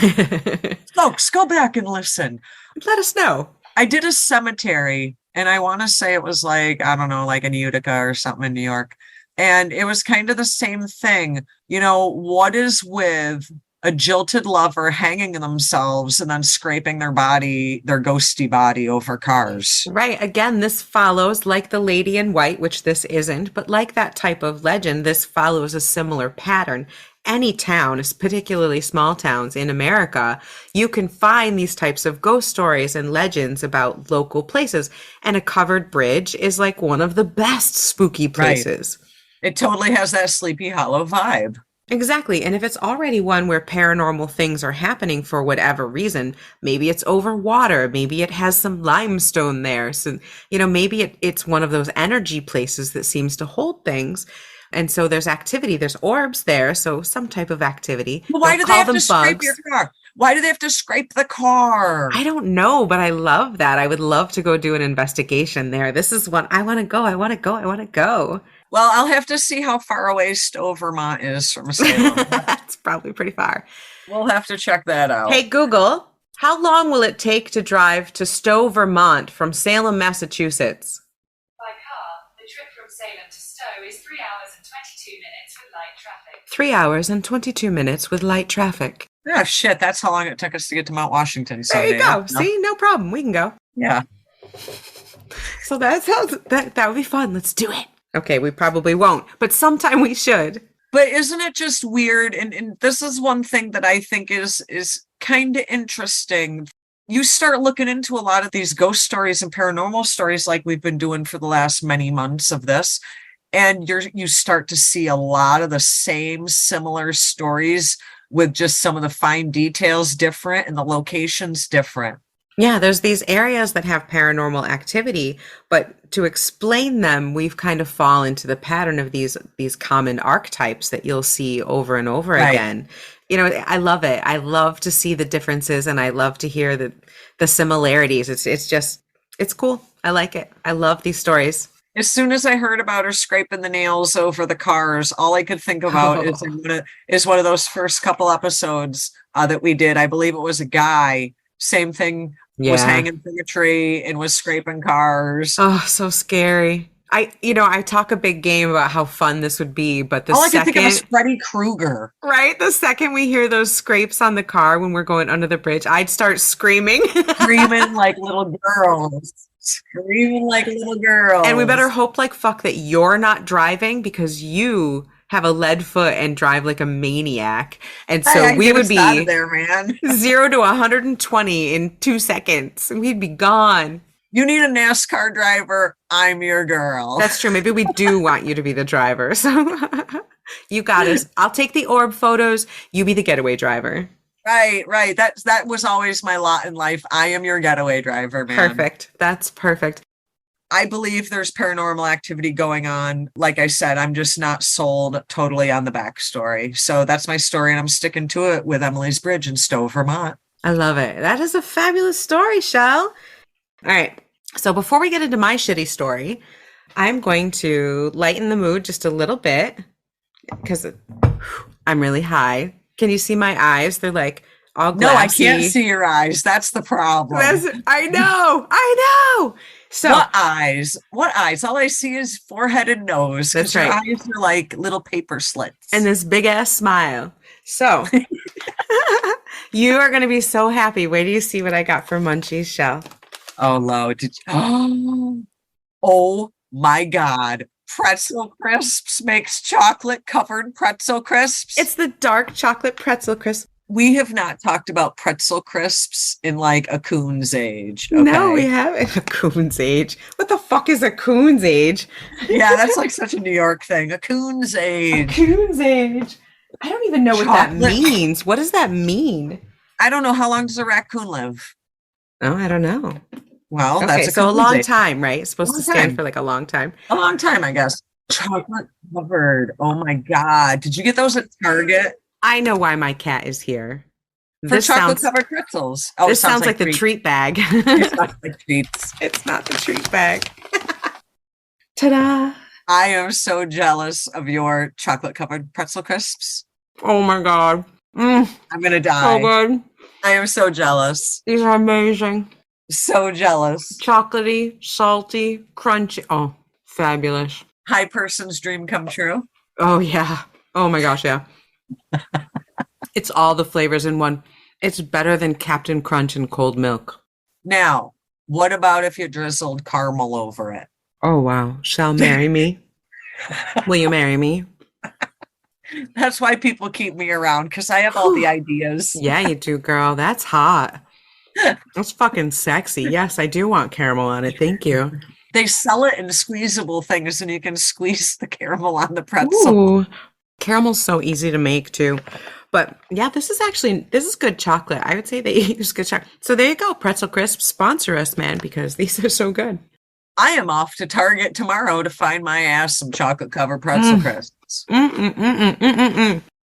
Folks, go back and listen. Let us know. I did a cemetery, and I want to say it was like, I don't know, like in Utica or something in New York. And it was kind of the same thing. What is with a jilted lover hanging themselves and then scraping their ghosty body over cars? Right. Again, this follows like the Lady in White, which this isn't, but like that type of legend, this follows a similar pattern. Any town, particularly small towns in America, you can find these types of ghost stories and legends about local places. And a covered bridge is like one of the best spooky places. Right. It totally has that Sleepy Hollow vibe. Exactly. And if it's already one where paranormal things are happening for whatever reason, maybe it's over water, maybe it has some limestone there. So, maybe it's one of those energy places that seems to hold things. And so there's activity, there's orbs there. So some type of activity. Well, why do they have to scrape your car? Why do they have to scrape the car? I don't know, but I love that. I would love to go do an investigation there. This is one I want to go. I want to go. Well, I'll have to see how far away Stowe, Vermont is from Salem. It's probably pretty far. We'll have to check that out. Hey, Google, how long will it take to drive to Stowe, Vermont from Salem, Massachusetts? By car, the trip from Salem to Stowe is 3 hours and 22 minutes with light traffic. 3 hours and 22 minutes with light traffic. Oh, shit. That's how long it took us to get to Mount Washington Sunday. There you go. See, no problem. We can go. Yeah. So that would be fun. Let's do it. Okay, we probably won't, but sometime we should. But isn't it just weird? And this is one thing that I think is kind of interesting. You start looking into a lot of these ghost stories and paranormal stories like we've been doing for the last many months of this. And you start to see a lot of the same similar stories with just some of the fine details different and the locations different. Yeah, there's these areas that have paranormal activity, but to explain them, we've kind of fall into the pattern of these common archetypes that you'll see over and over Right. again. You know, I love it. I love to see the differences, and I love to hear the similarities. It's cool. I like it. I love these stories. As soon as I heard about her scraping the nails over the cars, all I could think about is one of those first couple episodes that we did. I believe it was a guy. Same thing. Was Yeah. hanging from a tree and was scraping cars. Oh, so scary. I talk a big game about how fun this would be, but All I could think of was Freddy Krueger. right, the second we hear those scrapes on the car when we're going under the bridge, I'd start screaming. Screaming like little girls. Screaming like little girls. And we better hope like fuck that you're not driving, because you have a lead foot and drive like a maniac. And so we would be out of there, man. 0 to 120 in 2 seconds, and we'd be gone. You need a NASCAR driver. I'm your girl. That's true. Maybe we do want you to be the driver. So you got us. I'll take the orb photos. You be the getaway driver. Right. That was always my lot in life. I am your getaway driver, man. Perfect. That's perfect. I believe there's paranormal activity going on. Like I said, I'm just not sold totally on the backstory. So that's my story, and I'm sticking to it with Emily's Bridge in Stowe, Vermont. I love it. That is a fabulous story, Chelle. All right. So before we get into my shitty story, I'm going to lighten the mood just a little bit because I'm really high. Can you see my eyes? They're like all glassy. No, I can't see your eyes. That's the problem. I know. So What eyes? All I see is forehead and nose. That's Your right. eyes are like little paper slits. and this big ass smile. So you are going to be so happy. Wait till you see what I got for Munchies, Chelle. Oh, no. Oh my God. Pretzel Crisps makes chocolate covered pretzel crisps. It's the dark chocolate pretzel crisp. We have not talked about pretzel crisps in like a coon's age. Okay? No, we haven't. A coon's age. What the fuck is a coon's age? Yeah, that's like such a New York thing. A coon's A age. coon's age. I don't even know what that Chocolate. means. What does that mean? I don't know. How long does a raccoon live? Oh, I don't know. Well, Okay, that's so a coon's long age. time, right? It's supposed Long to stand time. for like a long time. A long time, I guess. Chocolate covered. Oh my God. Did you get those at Target? I know why my cat is here. For This chocolate sounds covered pretzels. Oh, this sounds like the treats. treat bag. It sounds like treats. It's not the treat bag. Ta-da! I am so jealous of your chocolate covered pretzel crisps. Oh my god. I'm gonna So die. good. I am so jealous. These are amazing. So jealous. Chocolatey, salty, crunchy. Oh, fabulous. High person's dream come true. Oh yeah. Oh my gosh, yeah. It's all the flavors in one. It's better than Captain Crunch and cold milk. Now, what about if you drizzled caramel over it? Oh wow. Shall marry me? Will you marry me? That's why people keep me around, because I have all the ideas. Yeah, you do, girl. That's hot. That's fucking sexy. Yes, I do want caramel on it. Thank you. They sell it in squeezable things, and you can squeeze the caramel on the pretzel. Ooh. Caramel's so easy to make too. But yeah, this is good chocolate. I would say they use good chocolate. So there you go. Pretzel Crisp, sponsor us, man, because these are so good. I am off to Target tomorrow to find my ass some chocolate covered pretzel crisps.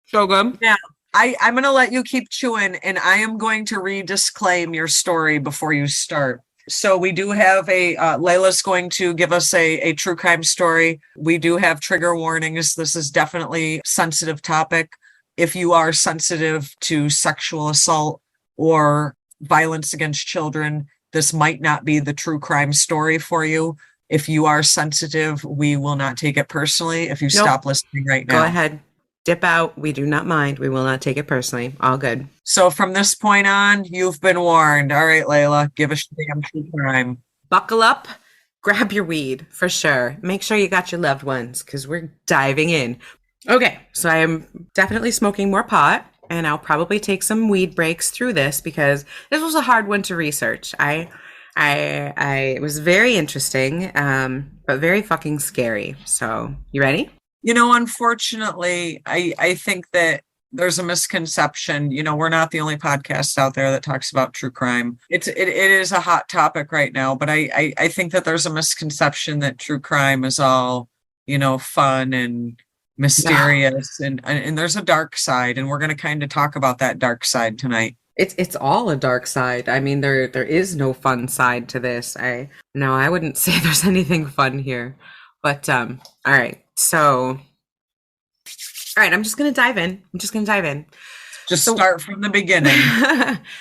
So good. I'm going to let you keep chewing, and I am going to re-disclaim your story before you start. So we do have Layla's going to give us a true crime story. We do have trigger warnings. This is definitely a sensitive topic. If you are sensitive to sexual assault or violence against children, this might not be the true crime story for you. If you are sensitive, we will not take it personally if you stop listening right now. Go ahead. Dip out. We do not mind. We will not take it personally. All good. So from this point on, you've been warned. All right, Layla, give us your damn true crime. Buckle up. Grab your weed for sure. Make sure you got your loved ones because we're diving in. Okay, so I am definitely smoking more pot and I'll probably take some weed breaks through this because this was a hard one to research. It was very interesting, but very fucking scary. So, you ready? Unfortunately, I think that there's a misconception. We're not the only podcast out there that talks about true crime. It is a hot topic right now, but I think that there's a misconception that true crime is all, fun and mysterious, and there's a dark side, and we're going to kind of talk about that dark side tonight. It's all a dark side. I mean, there is no fun side to this. I wouldn't say there's anything fun here. But all right. So all right, I'm just going to dive in. Just start from the beginning.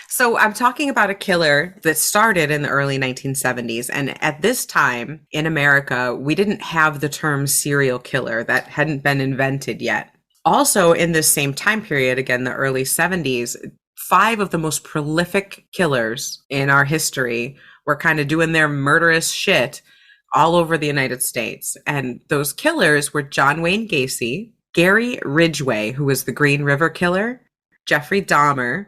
So I'm talking about a killer that started in the early 1970s. And at this time in America, we didn't have the term serial killer. That hadn't been invented yet. Also in this same time period, again, the early 70s, 5 of the most prolific killers in our history were kind of doing their murderous shit all over the United States. And those killers were John Wayne Gacy, Gary Ridgway, who was the Green River Killer, Jeffrey Dahmer,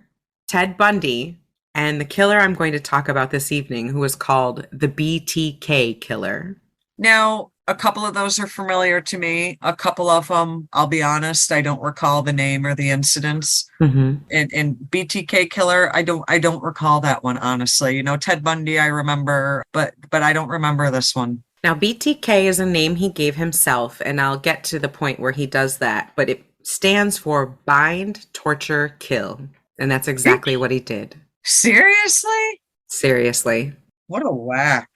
Ted Bundy, and the killer I'm going to talk about this evening, who was called the B.T.K. Killer. Now, a couple of those are familiar to me. A couple of them, I'll be honest, I don't recall the name or the incidents. Mm-hmm. And B.T.K. Killer, I don't recall that one, honestly. Ted Bundy, I remember, but I don't remember this one. Now, B.T.K. is a name he gave himself, and I'll get to the point where he does that, but it stands for bind, torture, kill. And that's exactly what he did. Seriously? Seriously. What a whack.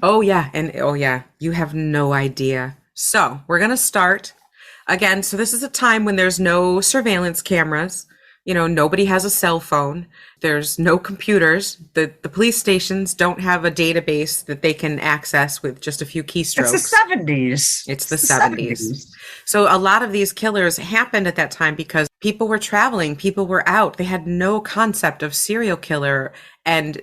Oh, yeah. And oh, yeah. You have no idea. So we're going to start again. So this is a time when there's no surveillance cameras. Nobody has a cell phone. There's no computers. The police stations don't have a database that they can access with just a few keystrokes. It's the 70s. It's the 70s. So a lot of these killers happened at that time because people were traveling, people were out. They had no concept of serial killer, and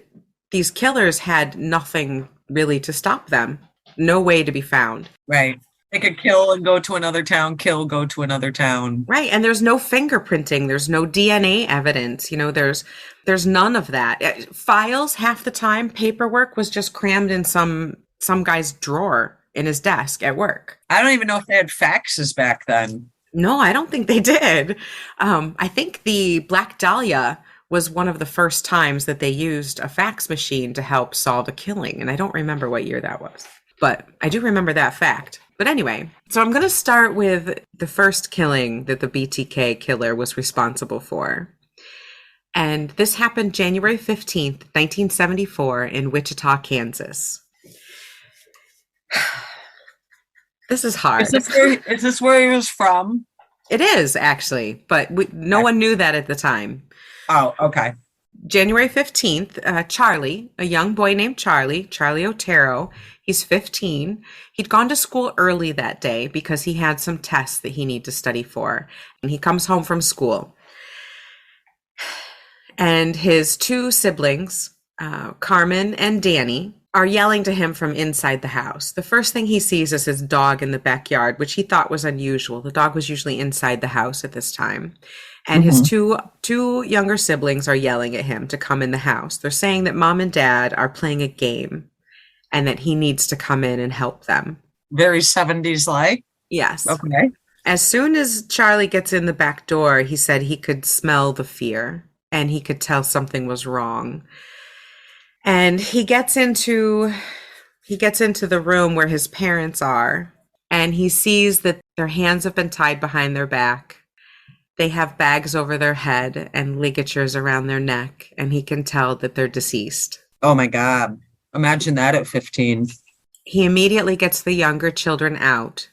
these killers had nothing really to stop them. No way to be found. Right. They could kill and go to another town, go to another town. Right. And there's no fingerprinting. There's no DNA evidence. There's none of that. Files, half the time, paperwork was just crammed in some guy's drawer in his desk at work. I don't even know if they had faxes back then. No, I don't think they did. I think the Black Dahlia was one of the first times that they used a fax machine to help solve a killing. And I don't remember what year that was, but I do remember that fact. But anyway, so I'm going to start with the first killing that the B.T.K. killer was responsible for. And this happened January 15th, 1974 in Wichita, Kansas. This is hard. Is this where he was from? It is, actually, but no one knew that at the time. Oh, okay. January 15th, Charlie, a young boy named Charlie Otero, he's 15. He'd gone to school early that day because he had some tests that he needed to study for. And he comes home from school. And his 2 siblings, Carmen and Danny, are yelling to him from inside the house. The first thing he sees is his dog in the backyard, which he thought was unusual. The dog was usually inside the house at this time. And his two younger siblings are yelling at him to come in the house. They're saying that mom and dad are playing a game and that he needs to come in and help them. Very 70s like? Yes. Okay. As soon as Charlie gets in the back door, he said he could smell the fear and he could tell something was wrong. And he gets into the room where his parents are, and he sees that their hands have been tied behind their back. They have bags over their head and ligatures around their neck, and he can tell that they're deceased. Oh my God. Imagine that at 15. He immediately gets the younger children out,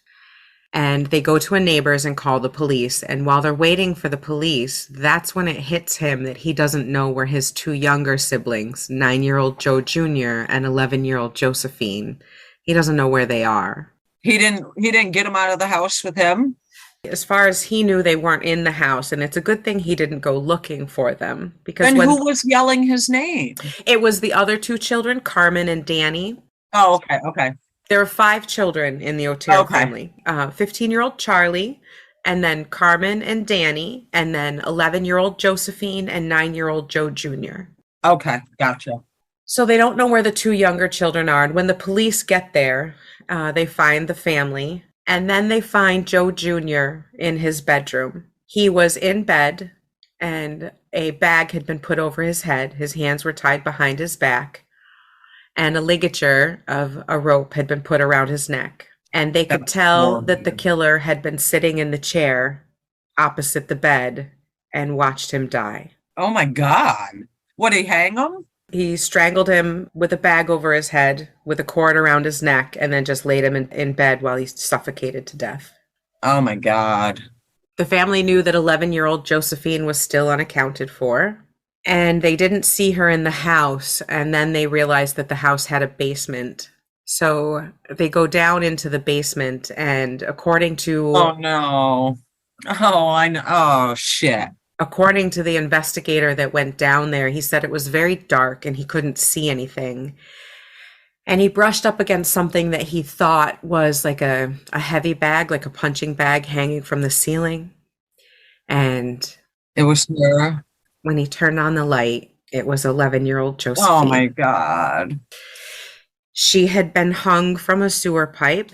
and they go to a neighbor's and call the police. And while they're waiting for the police, that's when it hits him that he doesn't know where his 2 younger siblings, 9-year-old Joe Jr. and 11-year-old Josephine, he doesn't know where they are. He didn't get them out of the house with him? As far as he knew, they weren't in the house, and it's a good thing he didn't go looking for them. Because and who was yelling his name? It was the other 2 children, Carmen and Danny. Oh, okay. There were 5 children in the Otero family. 15-year-old Charlie, and then Carmen and Danny, and then 11-year-old Josephine and 9-year-old Joe Jr. Okay, gotcha. So they don't know where the two younger children are. And when the police get there, they find the family. And then they find Joe Jr. in his bedroom. He was in bed and a bag had been put over his head. His hands were tied behind his back. And a ligature of a rope had been put around his neck. And they could That's tell horrible. that the killer had been sitting in the chair opposite the bed and watched him die. Oh my God. Would he hang him? He strangled him with a bag over his head, with a cord around his neck, and then just laid him in bed while he suffocated to death. Oh my God. The family knew that 11-year-old Josephine was still unaccounted for, and they didn't see her in the house, and then they realized that the house had a basement. So they go down into the basement, and according to... Oh no. Oh, I know. Oh, shit. According to the investigator that went down there, he said it was very dark and he couldn't see anything. And he brushed up against something that he thought was like a heavy bag, like a punching bag hanging from the ceiling. And it was Sarah. When he turned on the light, it was 11-year-old Josephine. Oh my God. She had been hung from a sewer pipe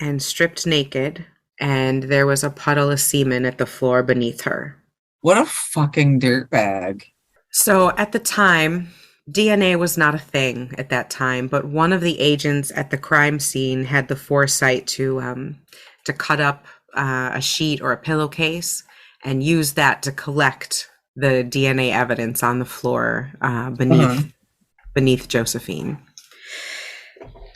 and stripped naked, and there was a puddle of semen at the floor beneath her. What a fucking dirtbag. So at the time, DNA was not a thing at that time, but one of the agents at the crime scene had the foresight to cut up a sheet or a pillowcase and use that to collect the DNA evidence on the floor beneath Josephine.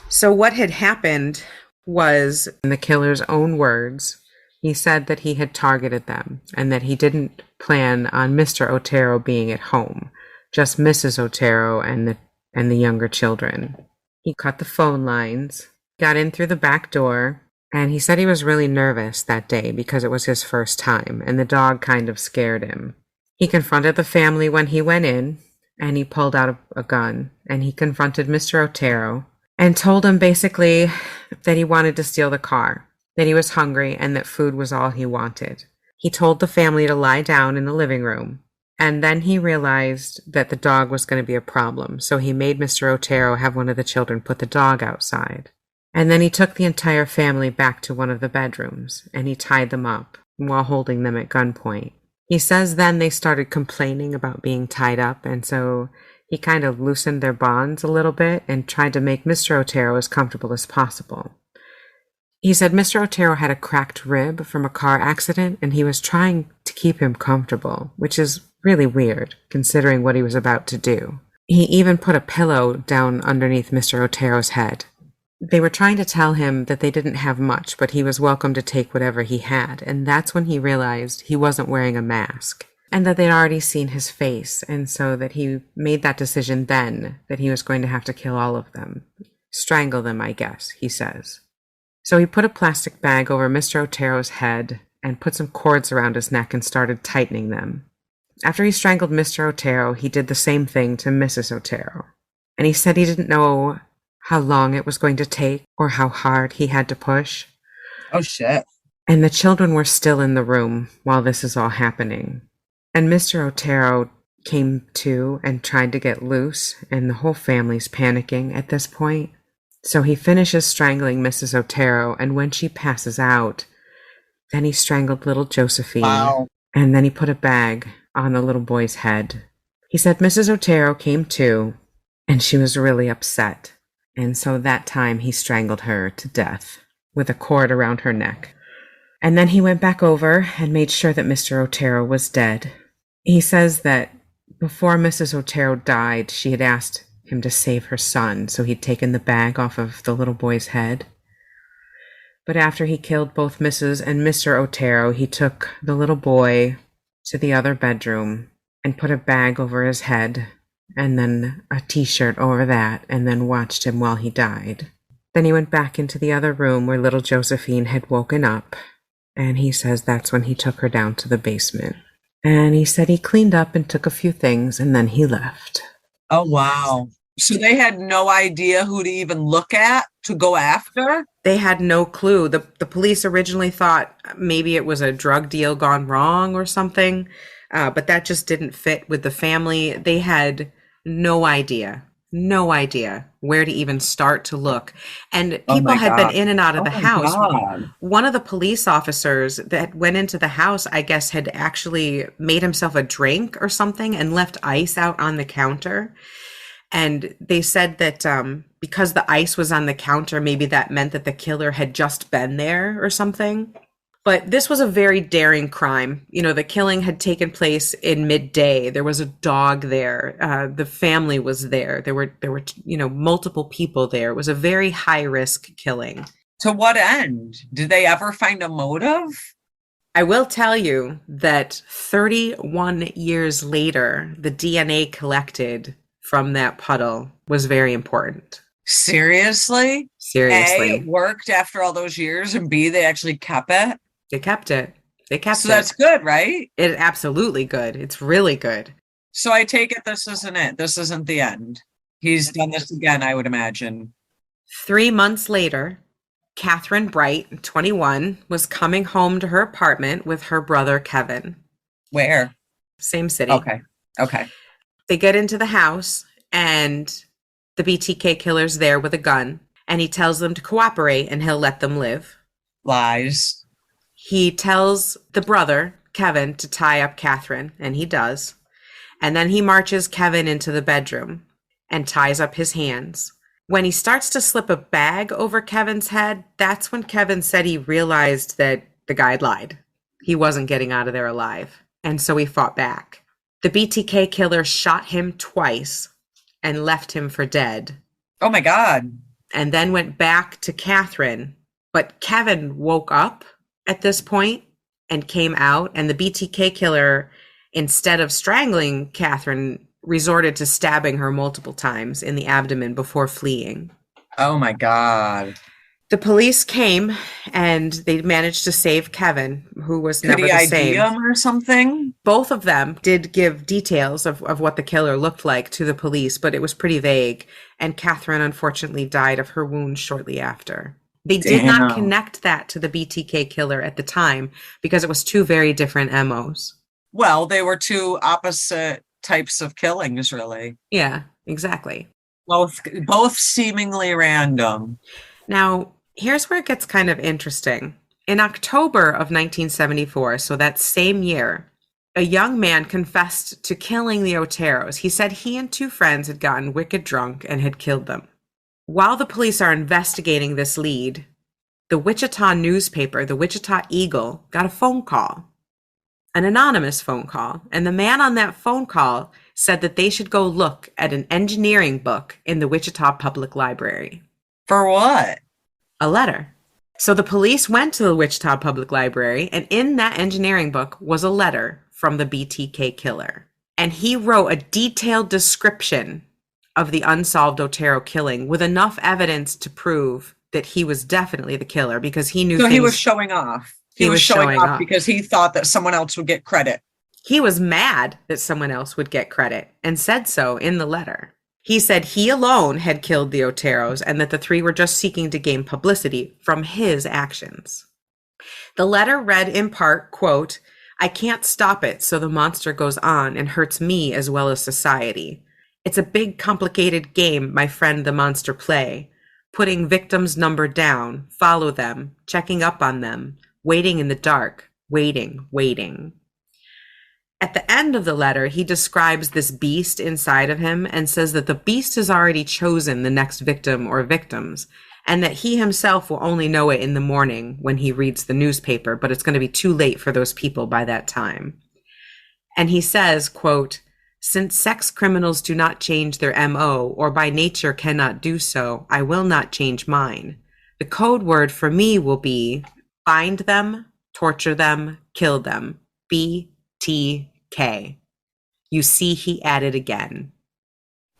So what had happened was, in the killer's own words, he said that he had targeted them and that he didn't plan on Mr. Otero being at home, just Mrs. Otero and the younger children. He cut the phone lines, got in through the back door, and he said he was really nervous that day because it was his first time, and the dog kind of scared him. He confronted the family when he went in, and he pulled out a gun, and he confronted Mr. Otero and told him basically that he wanted to steal the car, that he was hungry, and that food was all he wanted. He told the family to lie down in the living room, and then he realized that the dog was going to be a problem, so he made Mr. Otero have one of the children put the dog outside. And then he took the entire family back to one of the bedrooms, and he tied them up while holding them at gunpoint. He says then they started complaining about being tied up, and so he kind of loosened their bonds a little bit and tried to make Mr. Otero as comfortable as possible. He said Mr. Otero had a cracked rib from a car accident, and he was trying to keep him comfortable, which is really weird, considering what he was about to do. He even put a pillow down underneath Mr. Otero's head. They were trying to tell him that they didn't have much, but he was welcome to take whatever he had, and that's when he realized he wasn't wearing a mask, and that they'd already seen his face, and so that he made that decision then, that he was going to have to kill all of them. Strangle them, I guess, he says. So he put a plastic bag over Mr. Otero's head and put some cords around his neck and started tightening them. After he strangled Mr. Otero, he did the same thing to Mrs. Otero. And he said he didn't know how long it was going to take or how hard he had to push. Oh, shit. And the children were still in the room while this is all happening. And Mr. Otero came to and tried to get loose, and the whole family's panicking at this point. So he finishes strangling Mrs. Otero, and when she passes out, then he strangled little Josephine. Wow. And then he put a bag on the little boy's head. He said Mrs. Otero came to, and she was really upset. And so that time he strangled her to death with a cord around her neck. And then he went back over and made sure that Mr. Otero was dead. He says that before Mrs. Otero died, she had asked him to save her son, so he'd taken the bag off of the little boy's head. But after he killed both Mrs. and Mr. Otero, he took the little boy to the other bedroom and put a bag over his head and then a t-shirt over that, and then watched him while he died. Then he went back into the other room where little Josephine had woken up, and he says that's when he took her down to the basement. And he said he cleaned up and took a few things, and then he left. Oh, wow. So they had no idea who to even look at to go after? They had no clue. The police originally thought maybe it was a drug deal gone wrong or something, but that just didn't fit with the family. They had no idea where to even start to look. And Oh people my had been God. in and out of Oh the my house. God. One of the police officers that went into the house, I guess, had actually made himself a drink or something and left ice out on the counter. And they said that because the ice was on the counter, maybe that meant that the killer had just been there or something. But this was a very daring crime. You know, the killing had taken place in midday. There was a dog there. The family was there. There were multiple people there. It was a very high risk killing. To what end? Did they ever find a motive? I will tell you that 31 years later, the DNA collected from that puddle was very important. Seriously? Seriously. A, it worked after all those years, and B, they actually kept it. They kept it. So that's good, right? It's absolutely good. It's really good. So I take it this isn't it. This isn't the end. He's done this again, I would imagine. 3 months later, Catherine Bright, 21, was coming home to her apartment with her brother Kevin. Where? Same city. Okay. They get into the house and the BTK killer's there with a gun, and he tells them to cooperate and he'll let them live. Lies. He tells the brother, Kevin, to tie up Catherine, and he does. And then he marches Kevin into the bedroom and ties up his hands. When he starts to slip a bag over Kevin's head, that's when Kevin said he realized that the guy had lied. He wasn't getting out of there alive. And so he fought back. The BTK killer shot him twice and left him for dead. Oh my God. And then went back to Catherine. But Kevin woke up at this point and came out, and the BTK killer, instead of strangling Catherine, resorted to stabbing her multiple times in the abdomen before fleeing. Oh my God. The police came and they managed to save Kevin, who was never the same. Could he ID him or something? Both of them did give details of what the killer looked like to the police, but it was pretty vague. And Catherine unfortunately died of her wounds shortly after. They did not connect that to the BTK killer at the time because it was two very different MOs. Well, they were two opposite types of killings, really. Yeah, exactly. Both seemingly random. Now, here's where it gets kind of interesting. In October of 1974, so that same year, a young man confessed to killing the Oteros. He said he and two friends had gotten wicked drunk and had killed them. While the police are investigating this lead, the Wichita newspaper, the Wichita Eagle, got a phone call, an anonymous phone call. And the man on that phone call said that they should go look at an engineering book in the Wichita Public Library. For what? A letter. So the police went to the Wichita Public Library, and in that engineering book was a letter from the BTK killer. And he wrote a detailed description of the unsolved Otero killing with enough evidence to prove that he was definitely the killer because he knew. So he was showing off. He was showing off because he thought that someone else would get credit. He was mad that someone else would get credit and said so in the letter. He said he alone had killed the Oteros and that the three were just seeking to gain publicity from his actions. The letter read in part, quote, "I can't stop it, so the monster goes on and hurts me as well as society. It's a big, complicated game my friend the monster play. Putting victims' number down, follow them, checking up on them, waiting in the dark, waiting. At the end of the letter, he describes this beast inside of him and says that the beast has already chosen the next victim or victims, and that he himself will only know it in the morning when he reads the newspaper, but it's going to be too late for those people by that time. And he says, quote, "Since sex criminals do not change their MO, or by nature cannot do so, I will not change mine. The code word for me will be find them, torture them, kill them. B.T.K. You see, he added again."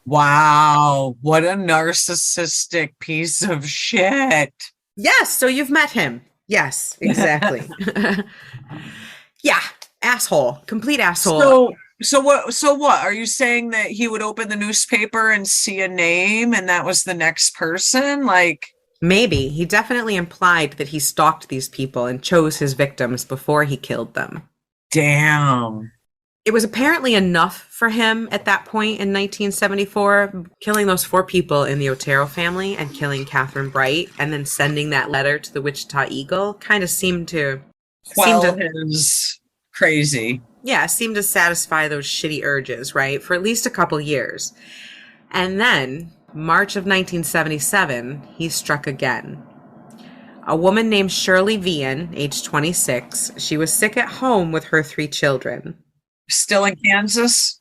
Wow, what a narcissistic piece of shit. Yes, so you've met him. Yes, exactly. Yeah, asshole, complete asshole. So what? Are you saying that he would open the newspaper and see a name and that was the next person? Like, Maybe. He definitely implied that he stalked these people and chose his victims before he killed them. Damn. It was apparently enough for him at that point in 1974, killing those 4 people in the Otero family and killing Catherine Bright, and then sending that letter to the Wichita Eagle kind of seemed to His crazy. Yeah, seemed to satisfy those shitty urges, right? For at least a couple years. And then, March of 1977, he struck again. A woman named Shirley Vian, age 26, she was sick at home with her 3 children. Still in Kansas?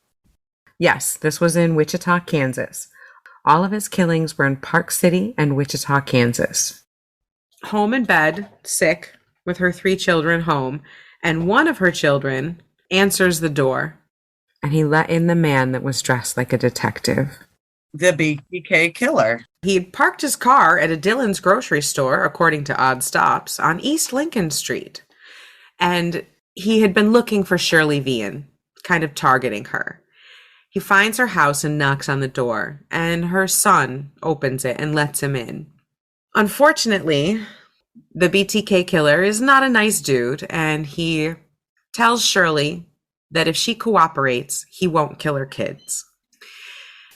Yes, this was in Wichita, Kansas. All of his killings were in Park City and Wichita, Kansas. Home in bed, sick, with her 3 children home, and one of her children answers the door, and he let in the man that was dressed like a detective. The B.T.K. killer. He had parked his car at a Dillon's grocery store, according to Odd Stops, on East Lincoln Street. And he had been looking for Shirley Vian, kind of targeting her. He finds her house and knocks on the door, and her son opens it and lets him in. Unfortunately, the B.T.K. killer is not a nice dude, and he tells Shirley that if she cooperates, he won't kill her kids.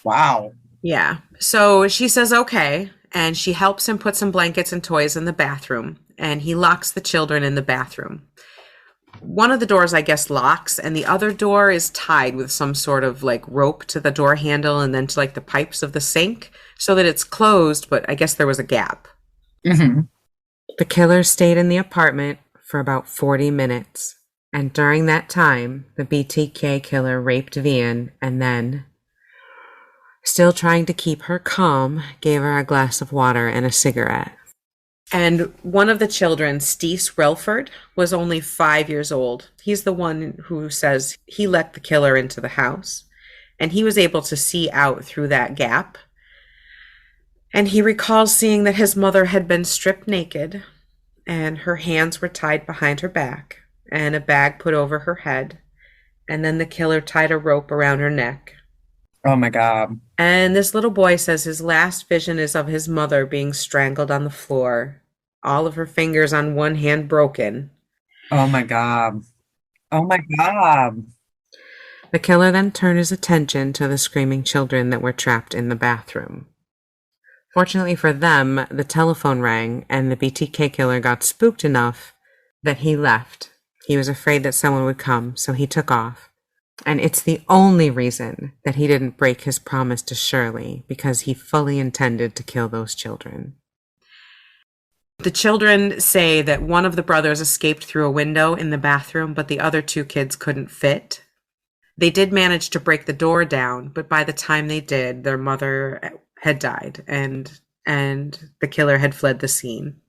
Wow. Yeah. So she says okay, and she helps him put some blankets and toys in the bathroom, and he locks the children in the bathroom. One of the doors, I guess, locks, and the other door is tied with some sort of like rope to the door handle and then to like the pipes of the sink so that it's closed, but I guess there was a gap. Mm-hmm. The killer stayed in the apartment for about 40 minutes. And during that time, the B.T.K. killer raped Vian and then, still trying to keep her calm, gave her a glass of water and a cigarette. And one of the children, Steece Relford, was only 5 years old. He's the one who says he let the killer into the house, and he was able to see out through that gap. And he recalls seeing that his mother had been stripped naked, and her hands were tied behind her back, and a bag put over her head, and then the killer tied a rope around her neck. Oh my God. And this little boy says his last vision is of his mother being strangled on the floor, all of her fingers on one hand broken. Oh my God. Oh my God. The killer then turned his attention to the screaming children that were trapped in the bathroom. Fortunately for them, the telephone rang, and the B.T.K. killer got spooked enough that he left. He was afraid that someone would come, so he took off. And it's the only reason that he didn't break his promise to Shirley, because he fully intended to kill those children. The children say that one of the brothers escaped through a window in the bathroom, but the other 2 kids couldn't fit. They did manage to break the door down, but by the time they did, their mother had died, and the killer had fled the scene.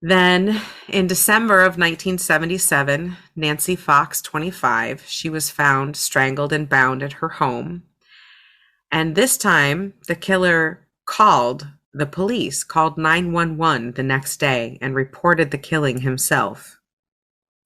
Then, in December of 1977, Nancy Fox, 25, she was found strangled and bound at her home. And this time, the killer called the police, called 911 the next day, and reported the killing himself.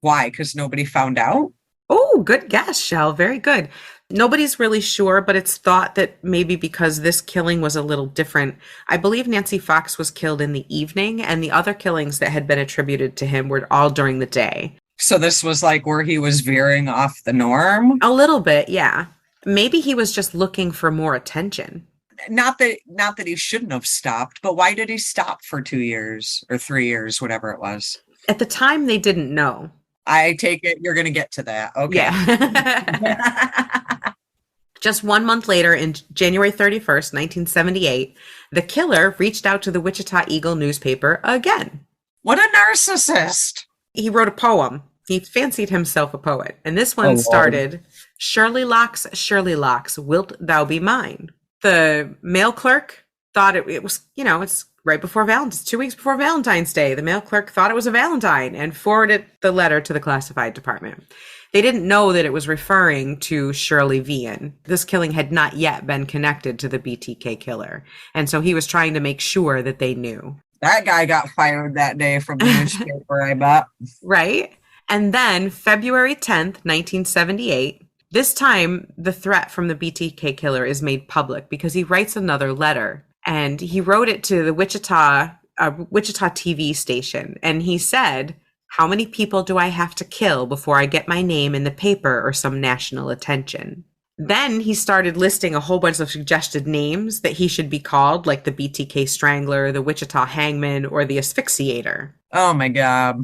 Why? Because nobody found out? Oh, good guess, Chelle. Very good. Nobody's really sure, but it's thought that maybe because this killing was a little different. I believe Nancy Fox was killed in the evening, and the other killings that had been attributed to him were all during the day. So this was like where he was veering off the norm? A little bit, yeah. Maybe he was just looking for more attention. Not that he shouldn't have stopped, but why did he stop for 2 years or 3 years, whatever it was? At the time, they didn't know. I take it you're going to get to that. Okay. Yeah. Just 1 month later, in January 31st, 1978, the killer reached out to the Wichita Eagle newspaper again. What a narcissist. He wrote a poem. He fancied himself a poet. And this one started, Shirley locks, wilt thou be mine? The mail clerk thought it was, it's right before Valentine's, 2 weeks before Valentine's Day. The mail clerk thought it was a Valentine and forwarded the letter to the classified department. They didn't know that it was referring to Shirley Vian. This killing had not yet been connected to the B.T.K. killer. And so he was trying to make sure that they knew. That guy got fired that day from the newspaper, I bet. Right? And then February 10th, 1978, this time the threat from the B.T.K. killer is made public because he writes another letter. And he wrote it to the Wichita a Wichita TV station, and he said, "How many people do I have to kill before I get my name in the paper or some national attention?" Then he started listing a whole bunch of suggested names that he should be called, like the B.T.K. Strangler, the Wichita Hangman, or the Asphyxiator. Oh my God.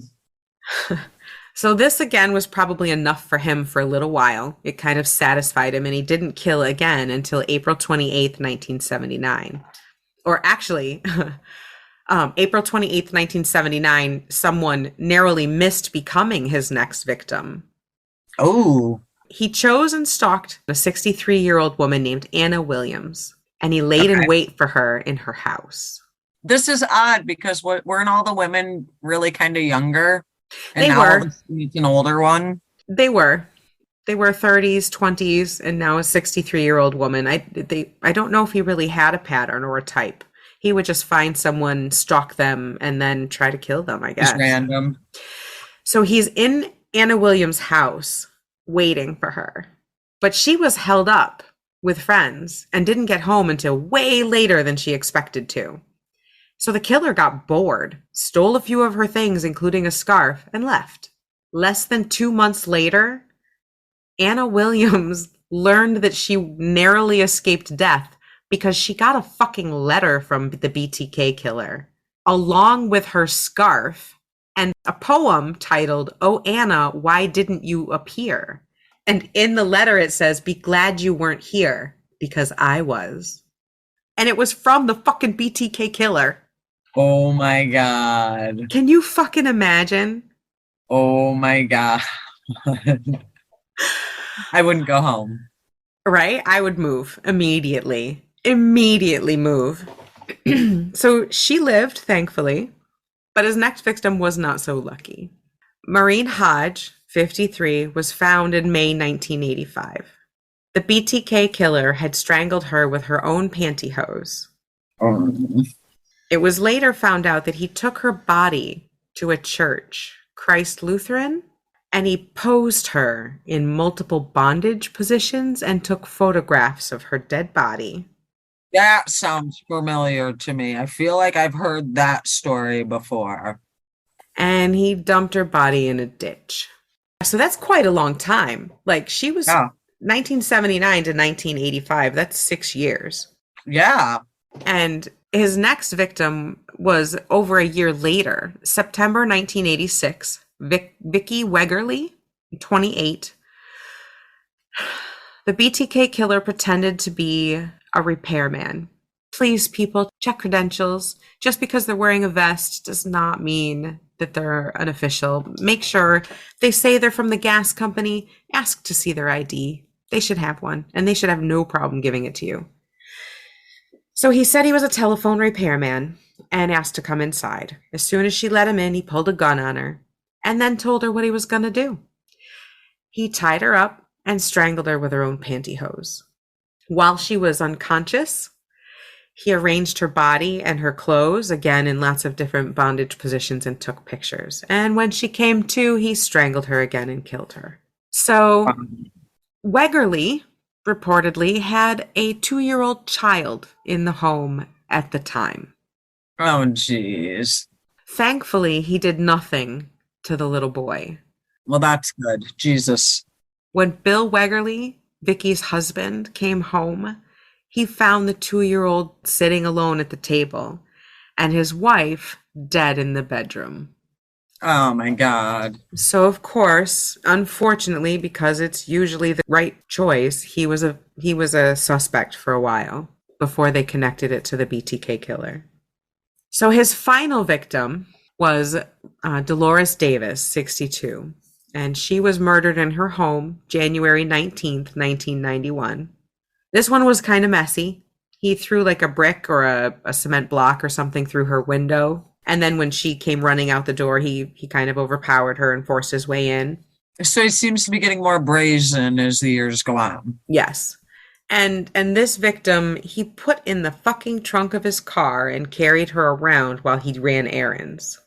So this again was probably enough for him for a little while. It kind of satisfied him, and he didn't kill again until April 28th, 1979. Or actually, April 28th, 1979, someone narrowly missed becoming his next victim. Oh. He chose and stalked a 63-year-old woman named Anna Williams, and he laid in wait for her in her house. This is odd because weren't all the women really kind of younger? And They now were. It's an older one. They were 30s, 20s, and now a 63-year-old woman. I don't know if he really had a pattern or a type. He would just find someone, stalk them, and then try to kill them, I guess. Just random. So he's in Anna Williams' house waiting for her. But she was held up with friends and didn't get home until way later than she expected to. So the killer got bored, stole a few of her things, including a scarf, and left. Less than 2 months later, Anna Williams learned that she narrowly escaped death because she got a fucking letter from the B.T.K. killer, along with her scarf and a poem titled, "Oh, Anna, why didn't you appear?" And in the letter it says, "Be glad you weren't here, because I was." And it was from the fucking B.T.K. killer. Oh my God. Can you fucking imagine? Oh my God. I wouldn't go home. Right? I would move immediately. Immediately move. So she lived, thankfully, but his next victim was not so lucky. Maureen Hodge, 53, was found in May 1985. The BTK killer had strangled her with her own pantyhose. It was later found out that he took her body to a church, Christ Lutheran, and he posed her in multiple bondage positions and took photographs of her dead body. That sounds familiar to me. I feel like I've heard that story before. And he dumped her body in a ditch. So that's quite a long time. Like, she was 1979 to 1985. That's 6 years. Yeah. And his next victim was over a year later, September 1986. Vicky Wegerly, 28. The BTK killer pretended to be a repairman. Please, people, check credentials. Just because they're wearing a vest does not mean that they're an official. Make sure they say they're from the gas company. Ask to see their ID. They should have one, and they should have no problem giving it to you. So he said he was a telephone repairman and asked to come inside. As soon as she let him in, he pulled a gun on her and then told her what he was going to do. He tied her up and strangled her with her own pantyhose. While she was unconscious, he arranged her body and her clothes, again in lots of different bondage positions, and took pictures. And when she came to, he strangled her again and killed her. So Wegerly reportedly had a 2-year-old child in the home at the time. Oh, jeez. Thankfully, he did nothing to the little boy. Well, that's good. Jesus. When Bill Wegerly, Vicky's husband, came home, he found the 2-year-old sitting alone at the table and his wife dead in the bedroom. Oh my God. So, of course, unfortunately, because it's usually the right choice, he was a suspect for a while before they connected it to the BTK killer. So his final victim was Dolores Davis, 62, and she was murdered in her home January 19th, 1991. This one was kind of messy. He threw like a brick or a cement block or something through her window. And then when she came running out the door, he kind of overpowered her and forced his way in. So he seems to be getting more brazen as the years go on. Yes. And this victim, he put in the fucking trunk of his car and carried her around while he ran errands.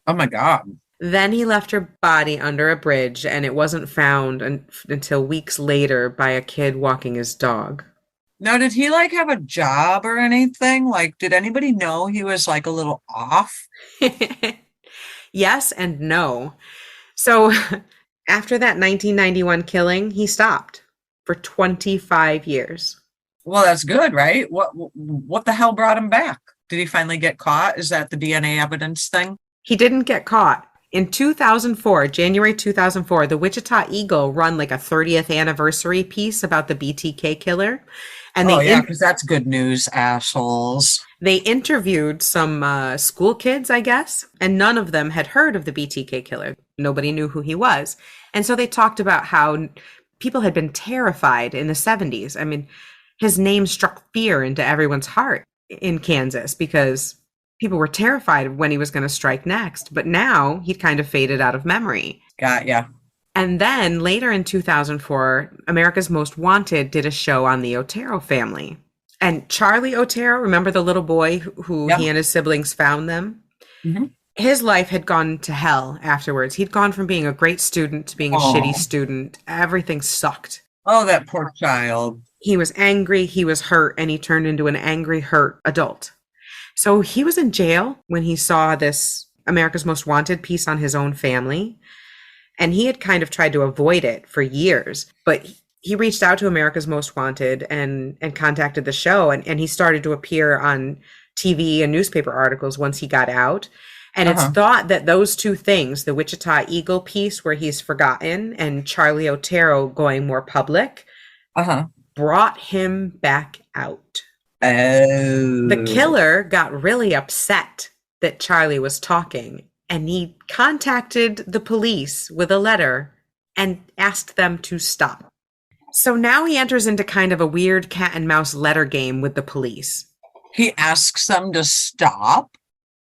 Oh my God. Then he left her body under a bridge, and it wasn't found until weeks later by a kid walking his dog. Now, did he like have a job or anything? Like, did anybody know he was like a little off? Yes and no. So after that 1991 killing, he stopped for 25 years. Well, that's good, right? What the hell brought him back? Did he finally get caught? Is that the DNA evidence thing? He didn't get caught. In 2004, January 2004, the Wichita Eagle run like a 30th anniversary piece about the BTK killer. And Oh, yeah, because that's good news, assholes. they interviewed some school kids, I guess, and none of them had heard of the BTK killer. Nobody knew who he was. And so they talked about how people had been terrified in the 70s. I mean, his name struck fear into everyone's heart in Kansas because people were terrified when he was going to strike next. But now he'd kind of faded out of memory. Got ya. And then later in 2004, America's Most Wanted did a show on the Otero family. And Charlie Otero, remember the little boy who Yep. he and his siblings found them? Mhm. His life had gone to hell afterwards. He'd gone from being a great student to being a Aw. shitty student. Everything sucked. Oh, that poor child. He was angry, he was hurt, and he turned into an angry, hurt adult. So he was in jail when he saw this America's Most Wanted piece on his own family. And he had kind of tried to avoid it for years, but he reached out to America's Most Wanted and contacted the show, and he started to appear on TV and newspaper articles once he got out. And it's thought that those two things, the Wichita Eagle piece where he's forgotten and Charlie Otero going more public, brought him back out. Oh. The killer got really upset that Charlie was talking, and he contacted the police with a letter and asked them to stop. So now he enters into kind of a weird cat and mouse letter game with the police. He asks them to stop?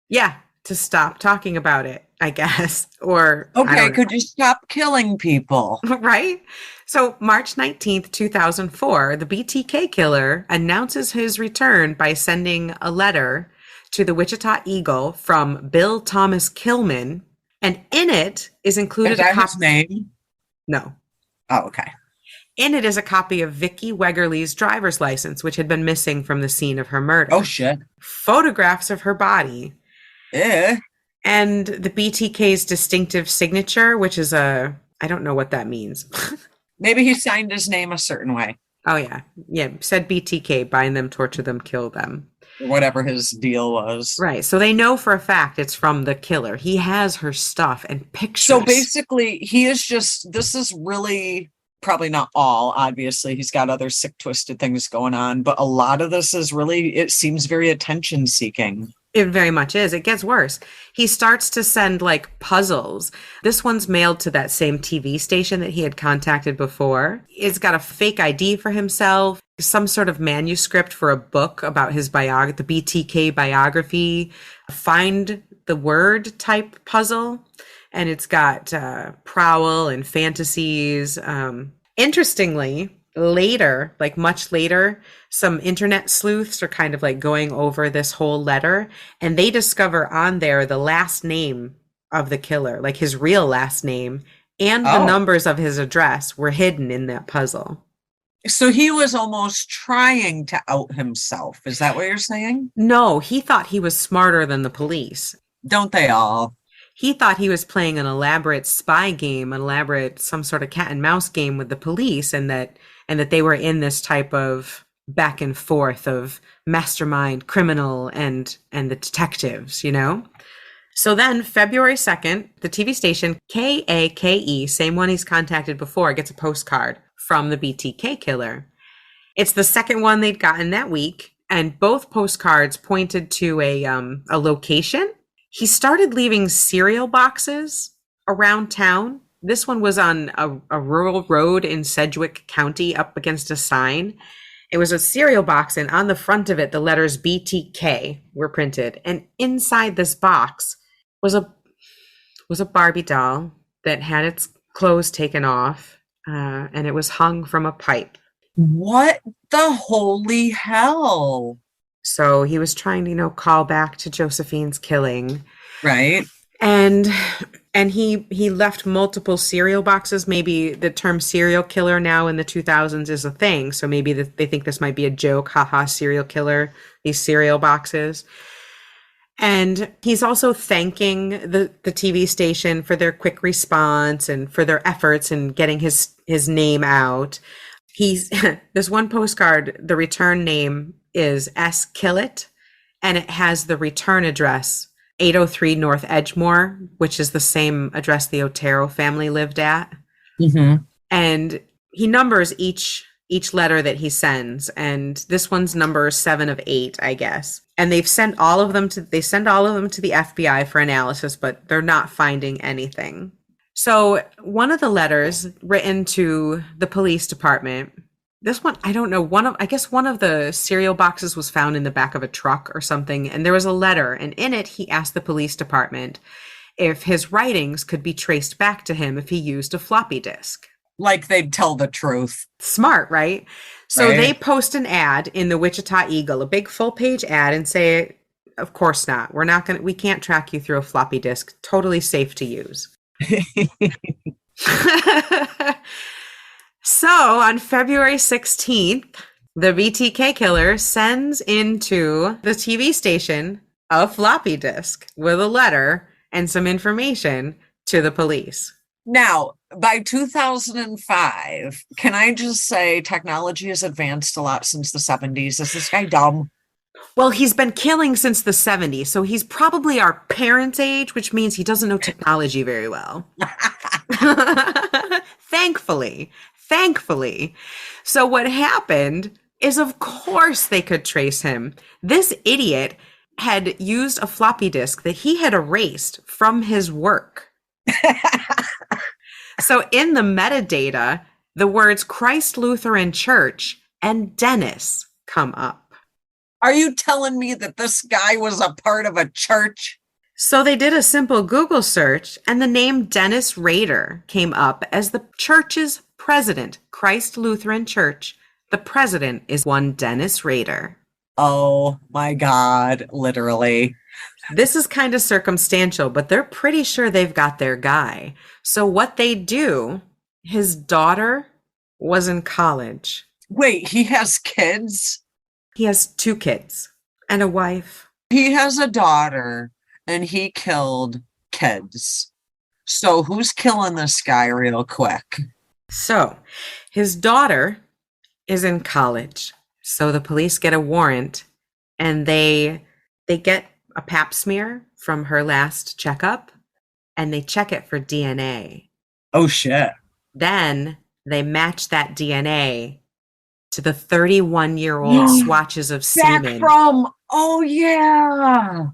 Yeah, to stop talking about it, I guess. Or I Okay, don't know. could you stop killing people? Right? So March 19th, 2004, the BTK killer announces his return by sending a letter to the Wichita Eagle from Bill Thomas Kilman, and in it is included Is that his name? No. Oh, okay. In it is a copy of Vicky Wegerly's driver's license, which had been missing from the scene of her murder. Oh, shit. Photographs of her body. Eh. And the BTK's distinctive signature, which is I don't know what that means. Maybe he signed his name a certain way. Oh, yeah. Yeah, said BTK, bind them, torture them, kill them. Whatever his deal was. Right. So they know for a fact it's from the killer. He has her stuff and pictures. So basically, he is just, this is really probably not all, obviously. He's got other sick, twisted things going on, but a lot of this is really, it seems very attention seeking. It very much is. It gets worse. He starts to send like puzzles. This one's mailed to that same TV station that he had contacted before. It's got a fake ID for himself, some sort of manuscript for a book about his the BTK biography, find the word type puzzle. And it's got prowl and fantasies. Interestingly, later, like much later, some internet sleuths are kind of like going over this whole letter, and they discover on there the last name of the killer, like his real last name, and the numbers of his address were hidden in that puzzle. So he was almost trying to out himself. Is that what you're saying? No, he thought he was smarter than the police. Don't they all? He thought he was playing an elaborate spy game, an elaborate some sort of cat and mouse game with the police, and that they were in this type of back and forth of mastermind, criminal, and the detectives, you know? So then February 2nd, the TV station KAKE, same one he's contacted before, gets a postcard from the BTK killer. It's the second one they'd gotten that week, and both postcards pointed to a location. He started leaving cereal boxes around town. This one was on a rural road in Sedgwick County up against a sign. It was a cereal box, and on the front of it, the letters BTK were printed. And inside this box was a Barbie doll that had its clothes taken off, and it was hung from a pipe. What the holy hell? So he was trying to, call back to Josephine's killing. Right. And And he left multiple cereal boxes. Maybe the term serial killer now in the 2000s is a thing. So maybe they think this might be a joke. Haha, serial killer, these cereal boxes. And he's also thanking the TV station for their quick response and for their efforts in getting his name out. There's one postcard, the return name is S. Killet, and it has the return address, 803 North Edgemore, which is the same address the Otero family lived at. Mm-hmm. And he numbers each letter that he sends, and this one's number 7 of 8, I guess. And they send all of them to the FBI for analysis, but they're not finding anything. So one of the letters written to the police department, this one, I don't know, I guess one of the cereal boxes was found in the back of a truck or something, and there was a letter, and in it he asked the police department if his writings could be traced back to him if he used a floppy disk. Like they'd tell the truth. Smart, right? So Right. They post an ad in the Wichita Eagle, a big full page ad, and say, of course not. We can't track you through a floppy disk. Totally safe to use. So on February 16th, the B.T.K. killer sends into the TV station a floppy disk with a letter and some information to the police. Now, by 2005, can I just say technology has advanced a lot since the 70s? Is this guy dumb? Well, he's been killing since the 70s, so he's probably our parents' age, which means he doesn't know technology very well. Thankfully. So what happened is, of course, they could trace him. This idiot had used a floppy disk that he had erased from his work. So in the metadata, the words Christ Lutheran Church and Dennis come up. Are you telling me that this guy was a part of a church? So they did a simple Google search, and the name Dennis Rader came up as the church's president, Christ Lutheran Church. The president is one Dennis Rader. Oh my God, literally. This is kind of circumstantial, but they're pretty sure they've got their guy. So what they do, his daughter was in college. Wait, he has kids? He has 2 kids and a wife. He has a daughter and he killed kids. So who's killing this guy real quick? So his daughter is in college. So the police get a warrant, and they get a pap smear from her last checkup, and they check it for DNA. Oh shit. Then they match that DNA to the 31-year-old swatches of semen oh yeah.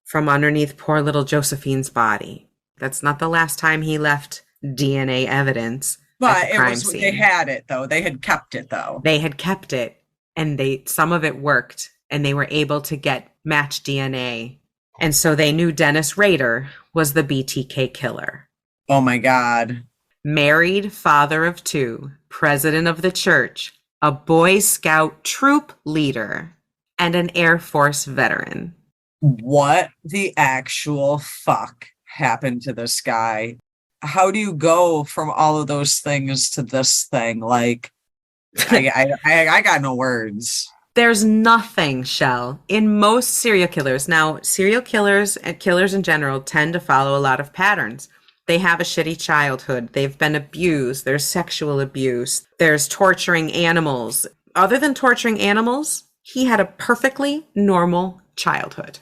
from underneath poor little Josephine's body. That's not the last time he left DNA evidence. But they had it though. They had kept it though. They had kept it, and some of it worked, and they were able to get matched DNA. And so they knew Dennis Rader was the B.T.K. killer. Oh my God. Married, father of 2, president of the church, a Boy Scout troop leader, and an Air Force veteran. What the actual fuck happened to this guy? How do you go from all of those things to this thing? Like, I got no words. There's nothing, Chelle. In most serial killers, now serial killers and killers in general tend to follow a lot of patterns. They have a shitty childhood. They've been abused. There's sexual abuse. There's torturing animals. Other than torturing animals, he had a perfectly normal childhood.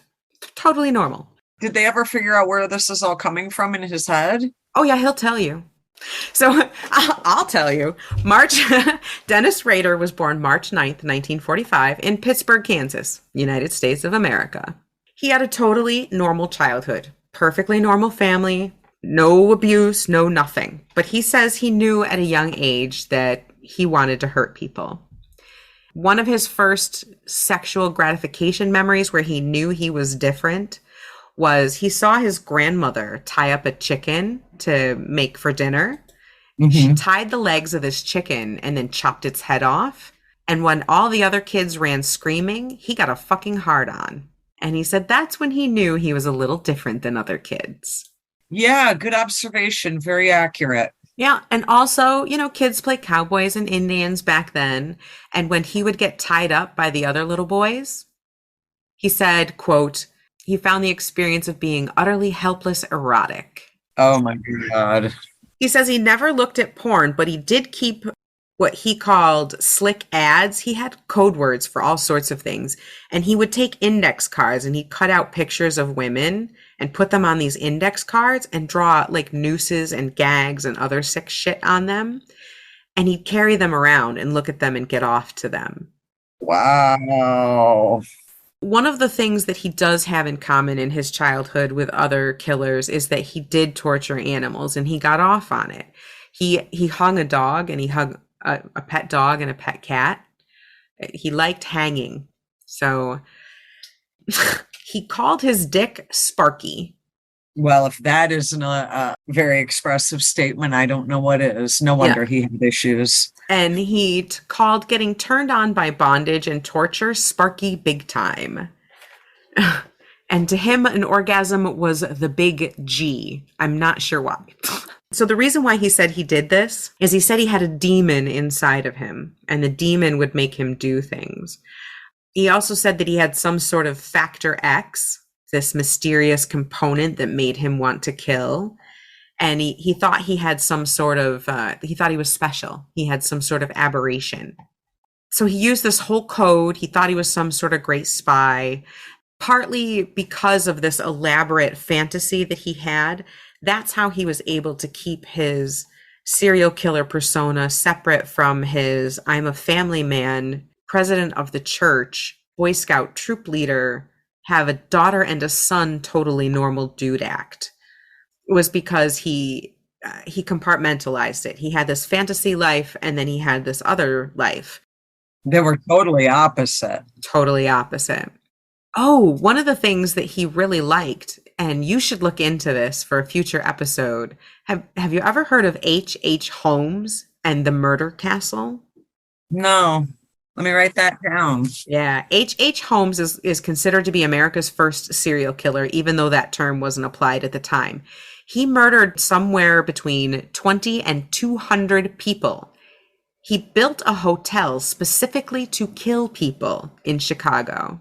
Totally normal. Did they ever figure out where this is all coming from in his head? Oh yeah, he'll tell you. So I'll tell you. Dennis Rader was born March 9th, 1945 in Pittsburgh, Kansas, United States of America. He had a totally normal childhood, perfectly normal family, no abuse, no nothing. But he says he knew at a young age that he wanted to hurt people. One of his first sexual gratification memories where he knew he was different was he saw his grandmother tie up a chicken to make for dinner. Mm-hmm. She tied the legs of this chicken and then chopped its head off. And when all the other kids ran screaming, he got a fucking hard on. And he said that's when he knew he was a little different than other kids. Yeah, good observation. Very accurate. Yeah. And also, kids play cowboys and Indians back then. And when he would get tied up by the other little boys, he said, quote, he found the experience of being utterly helpless erotic. Oh my God. He says he never looked at porn, but he did keep what he called slick ads. He had code words for all sorts of things. And he would take index cards and he'd cut out pictures of women and put them on these index cards and draw like nooses and gags and other sick shit on them. And he'd carry them around and look at them and get off to them. Wow. One of the things that he does have in common in his childhood with other killers is that he did torture animals and he got off on it. He hung a dog and he hung a pet dog and a pet cat. He liked hanging. So he called his dick Sparky. Well, if that isn't a very expressive statement, I don't know what is. No wonder he had issues. And he called getting turned on by bondage and torture Sparky Big Time. And to him, an orgasm was the big G. I'm not sure why. So the reason why he said he did this is he said he had a demon inside of him, and the demon would make him do things. He also said that he had some sort of factor X, this mysterious component that made him want to kill. And he thought he had some sort of, he thought he was special. He had some sort of aberration. So he used this whole code. He thought he was some sort of great spy, partly because of this elaborate fantasy that he had. That's how he was able to keep his serial killer persona separate from his I'm a family man, president of the church, Boy Scout troop leader, have a daughter and a son, totally normal dude act. It was because he compartmentalized it. He had this fantasy life and then he had this other life. They were totally opposite. Totally opposite. Oh, one of the things that he really liked, and you should look into this for a future episode. Have you ever heard of H.H. Holmes and the Murder Castle? No. Let me write that down. Yeah. H.H. Holmes is considered to be America's first serial killer, even though that term wasn't applied at the time. He murdered somewhere between 20 and 200 people. He built a hotel specifically to kill people in Chicago.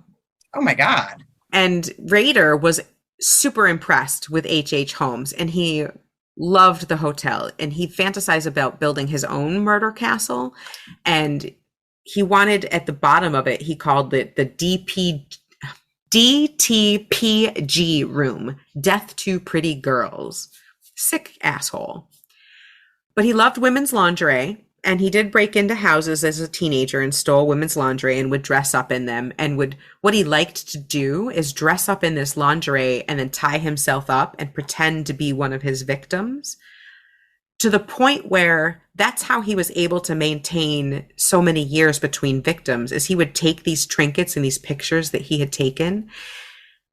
Oh my God. And Rader was super impressed with H.H. Holmes, and he loved the hotel, and he fantasized about building his own murder castle. And he wanted at the bottom of it, he called it the DTPG room, Death to Pretty Girls. Sick asshole. But he loved women's lingerie, and he did break into houses as a teenager and stole women's lingerie and would dress up in them. And what he liked to do is dress up in this lingerie and then tie himself up and pretend to be one of his victims, to the point where that's how he was able to maintain so many years between victims, is he would take these trinkets and these pictures that he had taken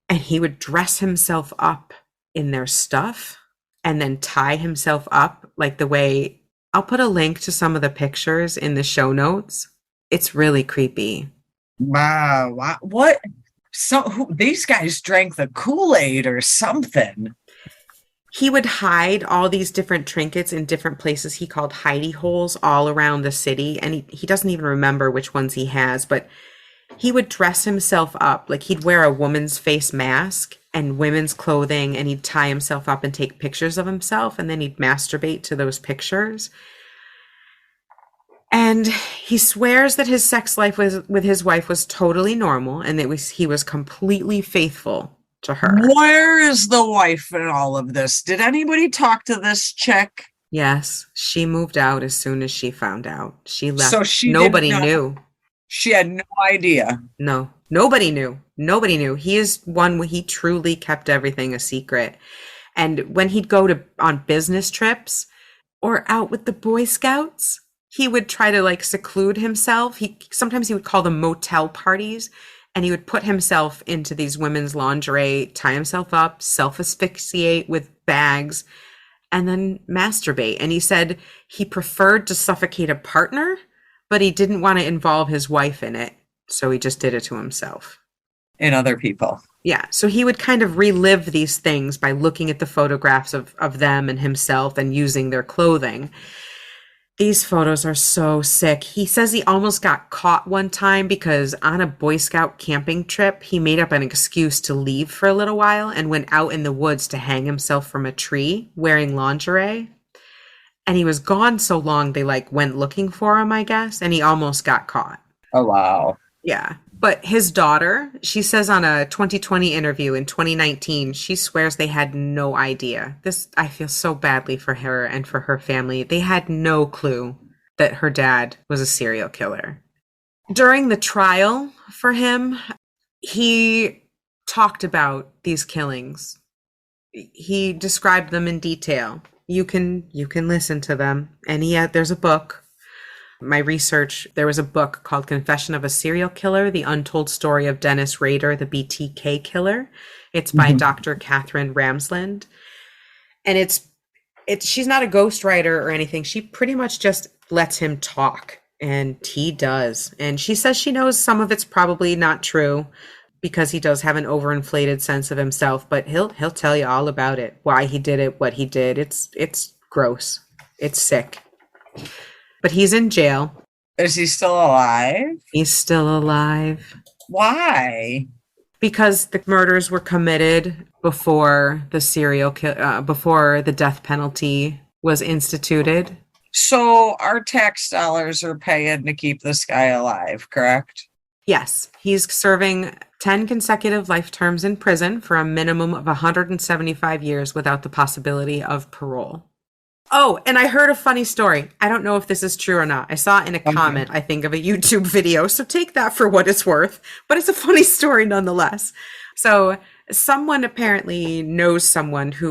and he would dress himself up in their stuff and then tie himself up like the way. I'll put a link to some of the pictures in the show notes. It's really creepy. Wow. What? These guys drank the Kool-Aid or something. He would hide all these different trinkets in different places he called hidey holes all around the city. And he doesn't even remember which ones he has, but he would dress himself up. Like he'd wear a woman's face mask and women's clothing, and he'd tie himself up and take pictures of himself, and then he'd masturbate to those pictures. And he swears that his sex life with his wife was totally normal, and he was completely faithful to her. Where is the wife in all of this? Did anybody talk to this chick? Yes, she moved out as soon as she found out. She left. So Nobody knew. She had no idea. No, nobody knew. Nobody knew. He is one where he truly kept everything a secret. And when he'd go on business trips or out with the Boy Scouts, he would try to like seclude himself. Sometimes he would call them motel parties, and he would put himself into these women's lingerie, tie himself up, self-asphyxiate with bags, and then masturbate. And he said he preferred to suffocate a partner, but he didn't want to involve his wife in it. So he just did it to himself. And other people. Yeah, so he would kind of relive these things by looking at the photographs of them and himself and using their clothing. These photos are so sick. He says he almost got caught one time because on a Boy Scout camping trip, he made up an excuse to leave for a little while and went out in the woods to hang himself from a tree wearing lingerie. And he was gone so long, they like went looking for him, I guess, and he almost got caught. Oh, wow. Yeah. But his daughter, she says on a 2020 interview in 2019, she swears they had no idea. I feel so badly for her and for her family. They had no clue that her dad was a serial killer. During the trial for him, he talked about these killings. He described them in detail. You can listen to them. And there's a book. My research, there was a book called Confession of a Serial Killer, The Untold Story of Dennis Rader, the B.T.K. Killer. It's by Dr. Catherine Ramsland. And she's not a ghostwriter or anything. She pretty much just lets him talk, and he does. And she says she knows some of it's probably not true because he does have an overinflated sense of himself, but he'll tell you all about it, why he did it, what he did. It's gross. It's sick. But he's in jail. Is he still alive? He's still alive. Why? Because the murders were committed before before the death penalty was instituted. So our tax dollars are paying to keep this guy alive, correct? Yes, he's serving 10 consecutive life terms in prison for a minimum of 175 years without the possibility of parole. Oh, and I heard a funny story. I don't know if this is true or not. I saw it in a comment, I think, of a YouTube video. So take that for what it's worth. But it's a funny story nonetheless. So someone apparently knows someone who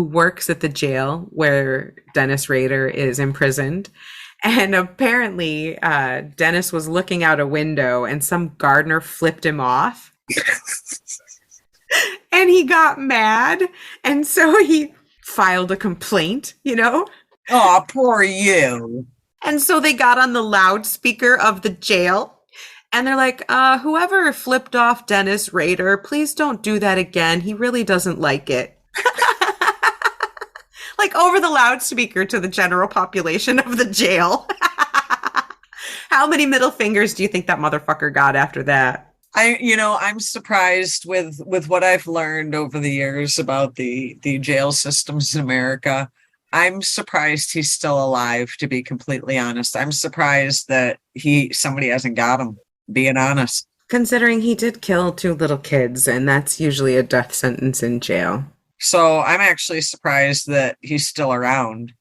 works at the jail where Dennis Rader is imprisoned. And apparently Dennis was looking out a window and some gardener flipped him off. And he got mad. And so he filed a complaint, Oh, poor you. And so they got on the loudspeaker of the jail and they're like, whoever flipped off Dennis Rader, please don't do that again. He really doesn't like it. Like over the loudspeaker to the general population of the jail. How many middle fingers do you think that motherfucker got after that? I'm surprised with what I've learned over the years about the jail systems in America. I'm surprised he's still alive, to be completely honest. I'm surprised that somebody hasn't got him, being honest. Considering he did kill 2 little kids, and that's usually a death sentence in jail. So I'm actually surprised that he's still around.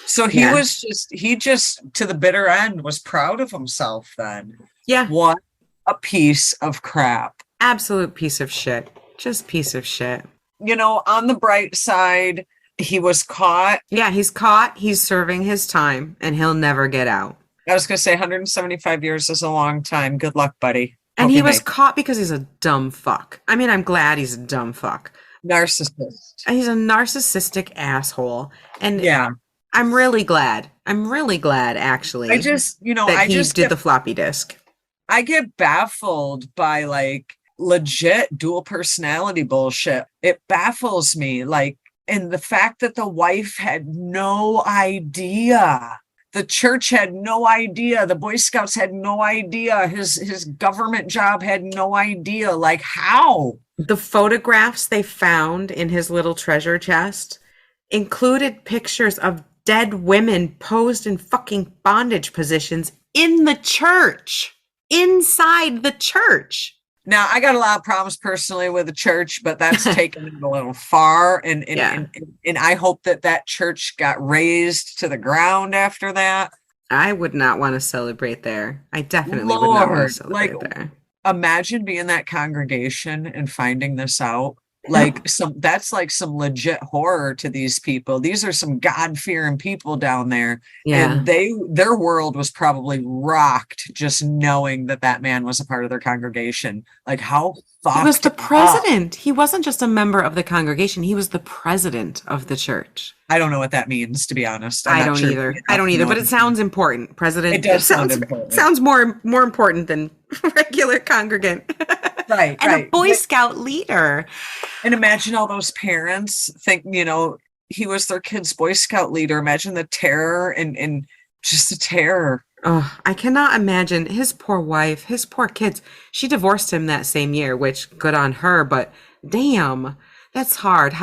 So he just to the bitter end was proud of himself then. Yeah. What a piece of crap. Absolute piece of shit. Just piece of shit. On the bright side, he was caught. Yeah, he's caught. He's serving his time and he'll never get out. I was going to say 175 years is a long time. Good luck, buddy. And he was caught because he's a dumb fuck. I mean, I'm glad he's a dumb fuck. Narcissist. He's a narcissistic asshole. And yeah, I'm really glad. Actually. I just did the floppy disk. I get baffled by like legit dual personality bullshit. It baffles me. And the fact that the wife had no idea. The church had no idea. The Boy Scouts had no idea. His government job had no idea. Like, how? The photographs they found in his little treasure chest included pictures of dead women posed in fucking bondage positions in the church. Inside the church. Now, I got a lot of problems personally with the church, but that's taken it a little far. And I hope that church got razed to the ground after that. I would not want to celebrate there. I definitely would not want to celebrate there. Imagine being that congregation and finding this out. That's like some legit horror to these people. These are some God-fearing people down there. Yeah. And their world was probably rocked just knowing that man was a part of their congregation. Like, how fucked He was the president. He wasn't just a member of the congregation. He was the president of the church. I don't know what that means, to be honest. I don't either, but it sounds important. President. It does sound important. Sounds more important than regular congregant. Right, and a right. Boy Scout leader. And imagine all those parents think, he was their kid's Boy Scout leader. Imagine the terror and just the terror. Oh, I cannot imagine his poor wife, his poor kids. She divorced him that same year, which good on her, but damn, that's hard.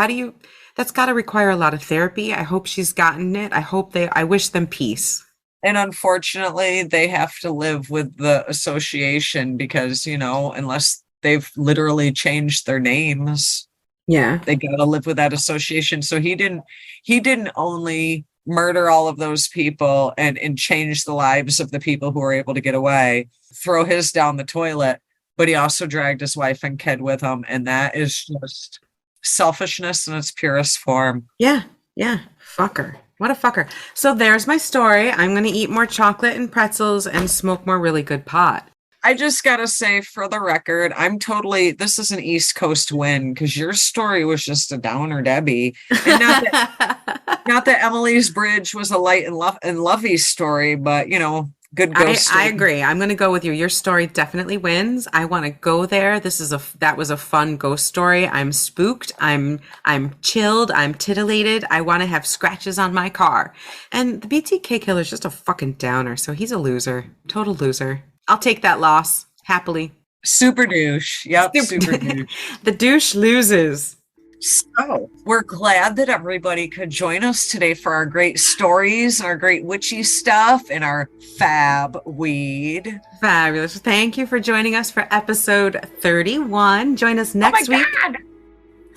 That's got to require a lot of therapy. I hope she's gotten it. I wish them peace. And unfortunately, they have to live with the association because, unless they've literally changed their names, Yeah. they got to live with that association. So he didn't only murder all of those people and change the lives of the people who were able to get away, throw his down the toilet, but he also dragged his wife and kid with him. And that is just selfishness in its purest form. Yeah. Fucker. What a fucker. So there's my story. I'm going to eat more chocolate and pretzels and smoke more really good pot. I just got to say, for the record, this is an East Coast win because your story was just a downer, Debbie. And not that Emily's Bridge was a light and lovey story, but, good ghost. I agree. I'm going to go with you. Your story definitely wins. I want to go there. That was a fun ghost story. I'm spooked. I'm chilled. I'm titillated. I want to have scratches on my car. And the B.T.K killer is just a fucking downer. So he's a loser. Total loser. I'll take that loss happily. Super douche. Yep. Super douche. The douche loses. So we're glad that everybody could join us today for our great stories, our great witchy stuff, and our fab weed. Fabulous. Thank you for joining us for episode 31. Join us next week. God.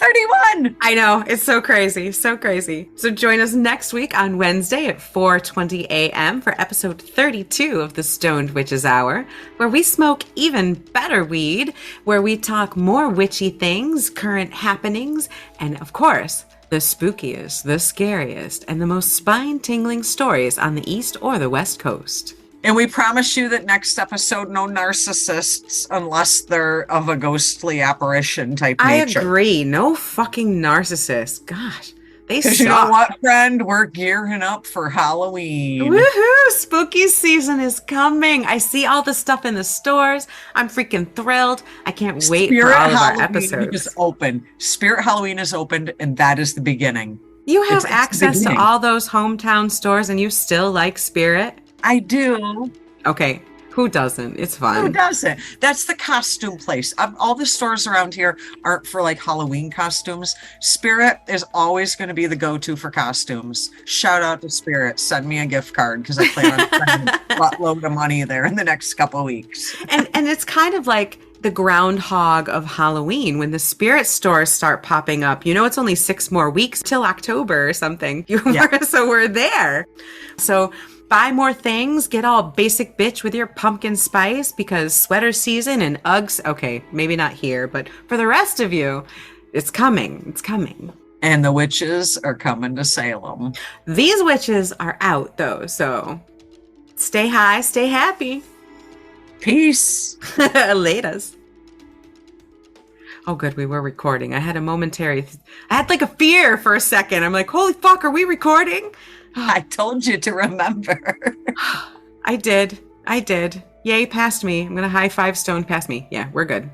31. I know. It's so crazy. So crazy. So join us next week on Wednesday at 4:20 a.m. for episode 32 of the Stoned Witches Hour, where we smoke even better weed, where we talk more witchy things, current happenings, and of course, the spookiest, the scariest, and the most spine-tingling stories on the East or the West Coast. And we promise you that next episode, no narcissists unless they're of a ghostly apparition type nature. I agree. No fucking narcissists. Gosh, they suck. Because you know what, friend? We're gearing up for Halloween. Woohoo! Spooky season is coming. I see all the stuff in the stores. I'm freaking thrilled. I can't wait for all of our episodes. Is open. Spirit Halloween is opened, and that is the beginning. You have access to all those hometown stores, and you still like Spirit? I do. Okay, who doesn't? It's fun. Who doesn't? That's the costume place. All the stores around here aren't for like Halloween costumes. Spirit is always going to be the go-to for costumes. Shout out to Spirit. Send me a gift card because I plan on spending a buttload of money there in the next couple of weeks. And it's kind of like the groundhog of Halloween when the Spirit stores start popping up. It's only 6 more weeks till October or something. So we're there. So buy more things, get all basic bitch with your pumpkin spice because sweater season and Uggs, okay, maybe not here, but for the rest of you, it's coming. It's coming. And the witches are coming to Salem. These witches are out though, so stay high, stay happy. Peace. Laters. Oh, good. We were recording. I had like a fear for a second. I'm like, holy fuck, are we recording? I told you to remember. I did. Yay, past me. I'm going to high five Stone past me. Yeah, we're good.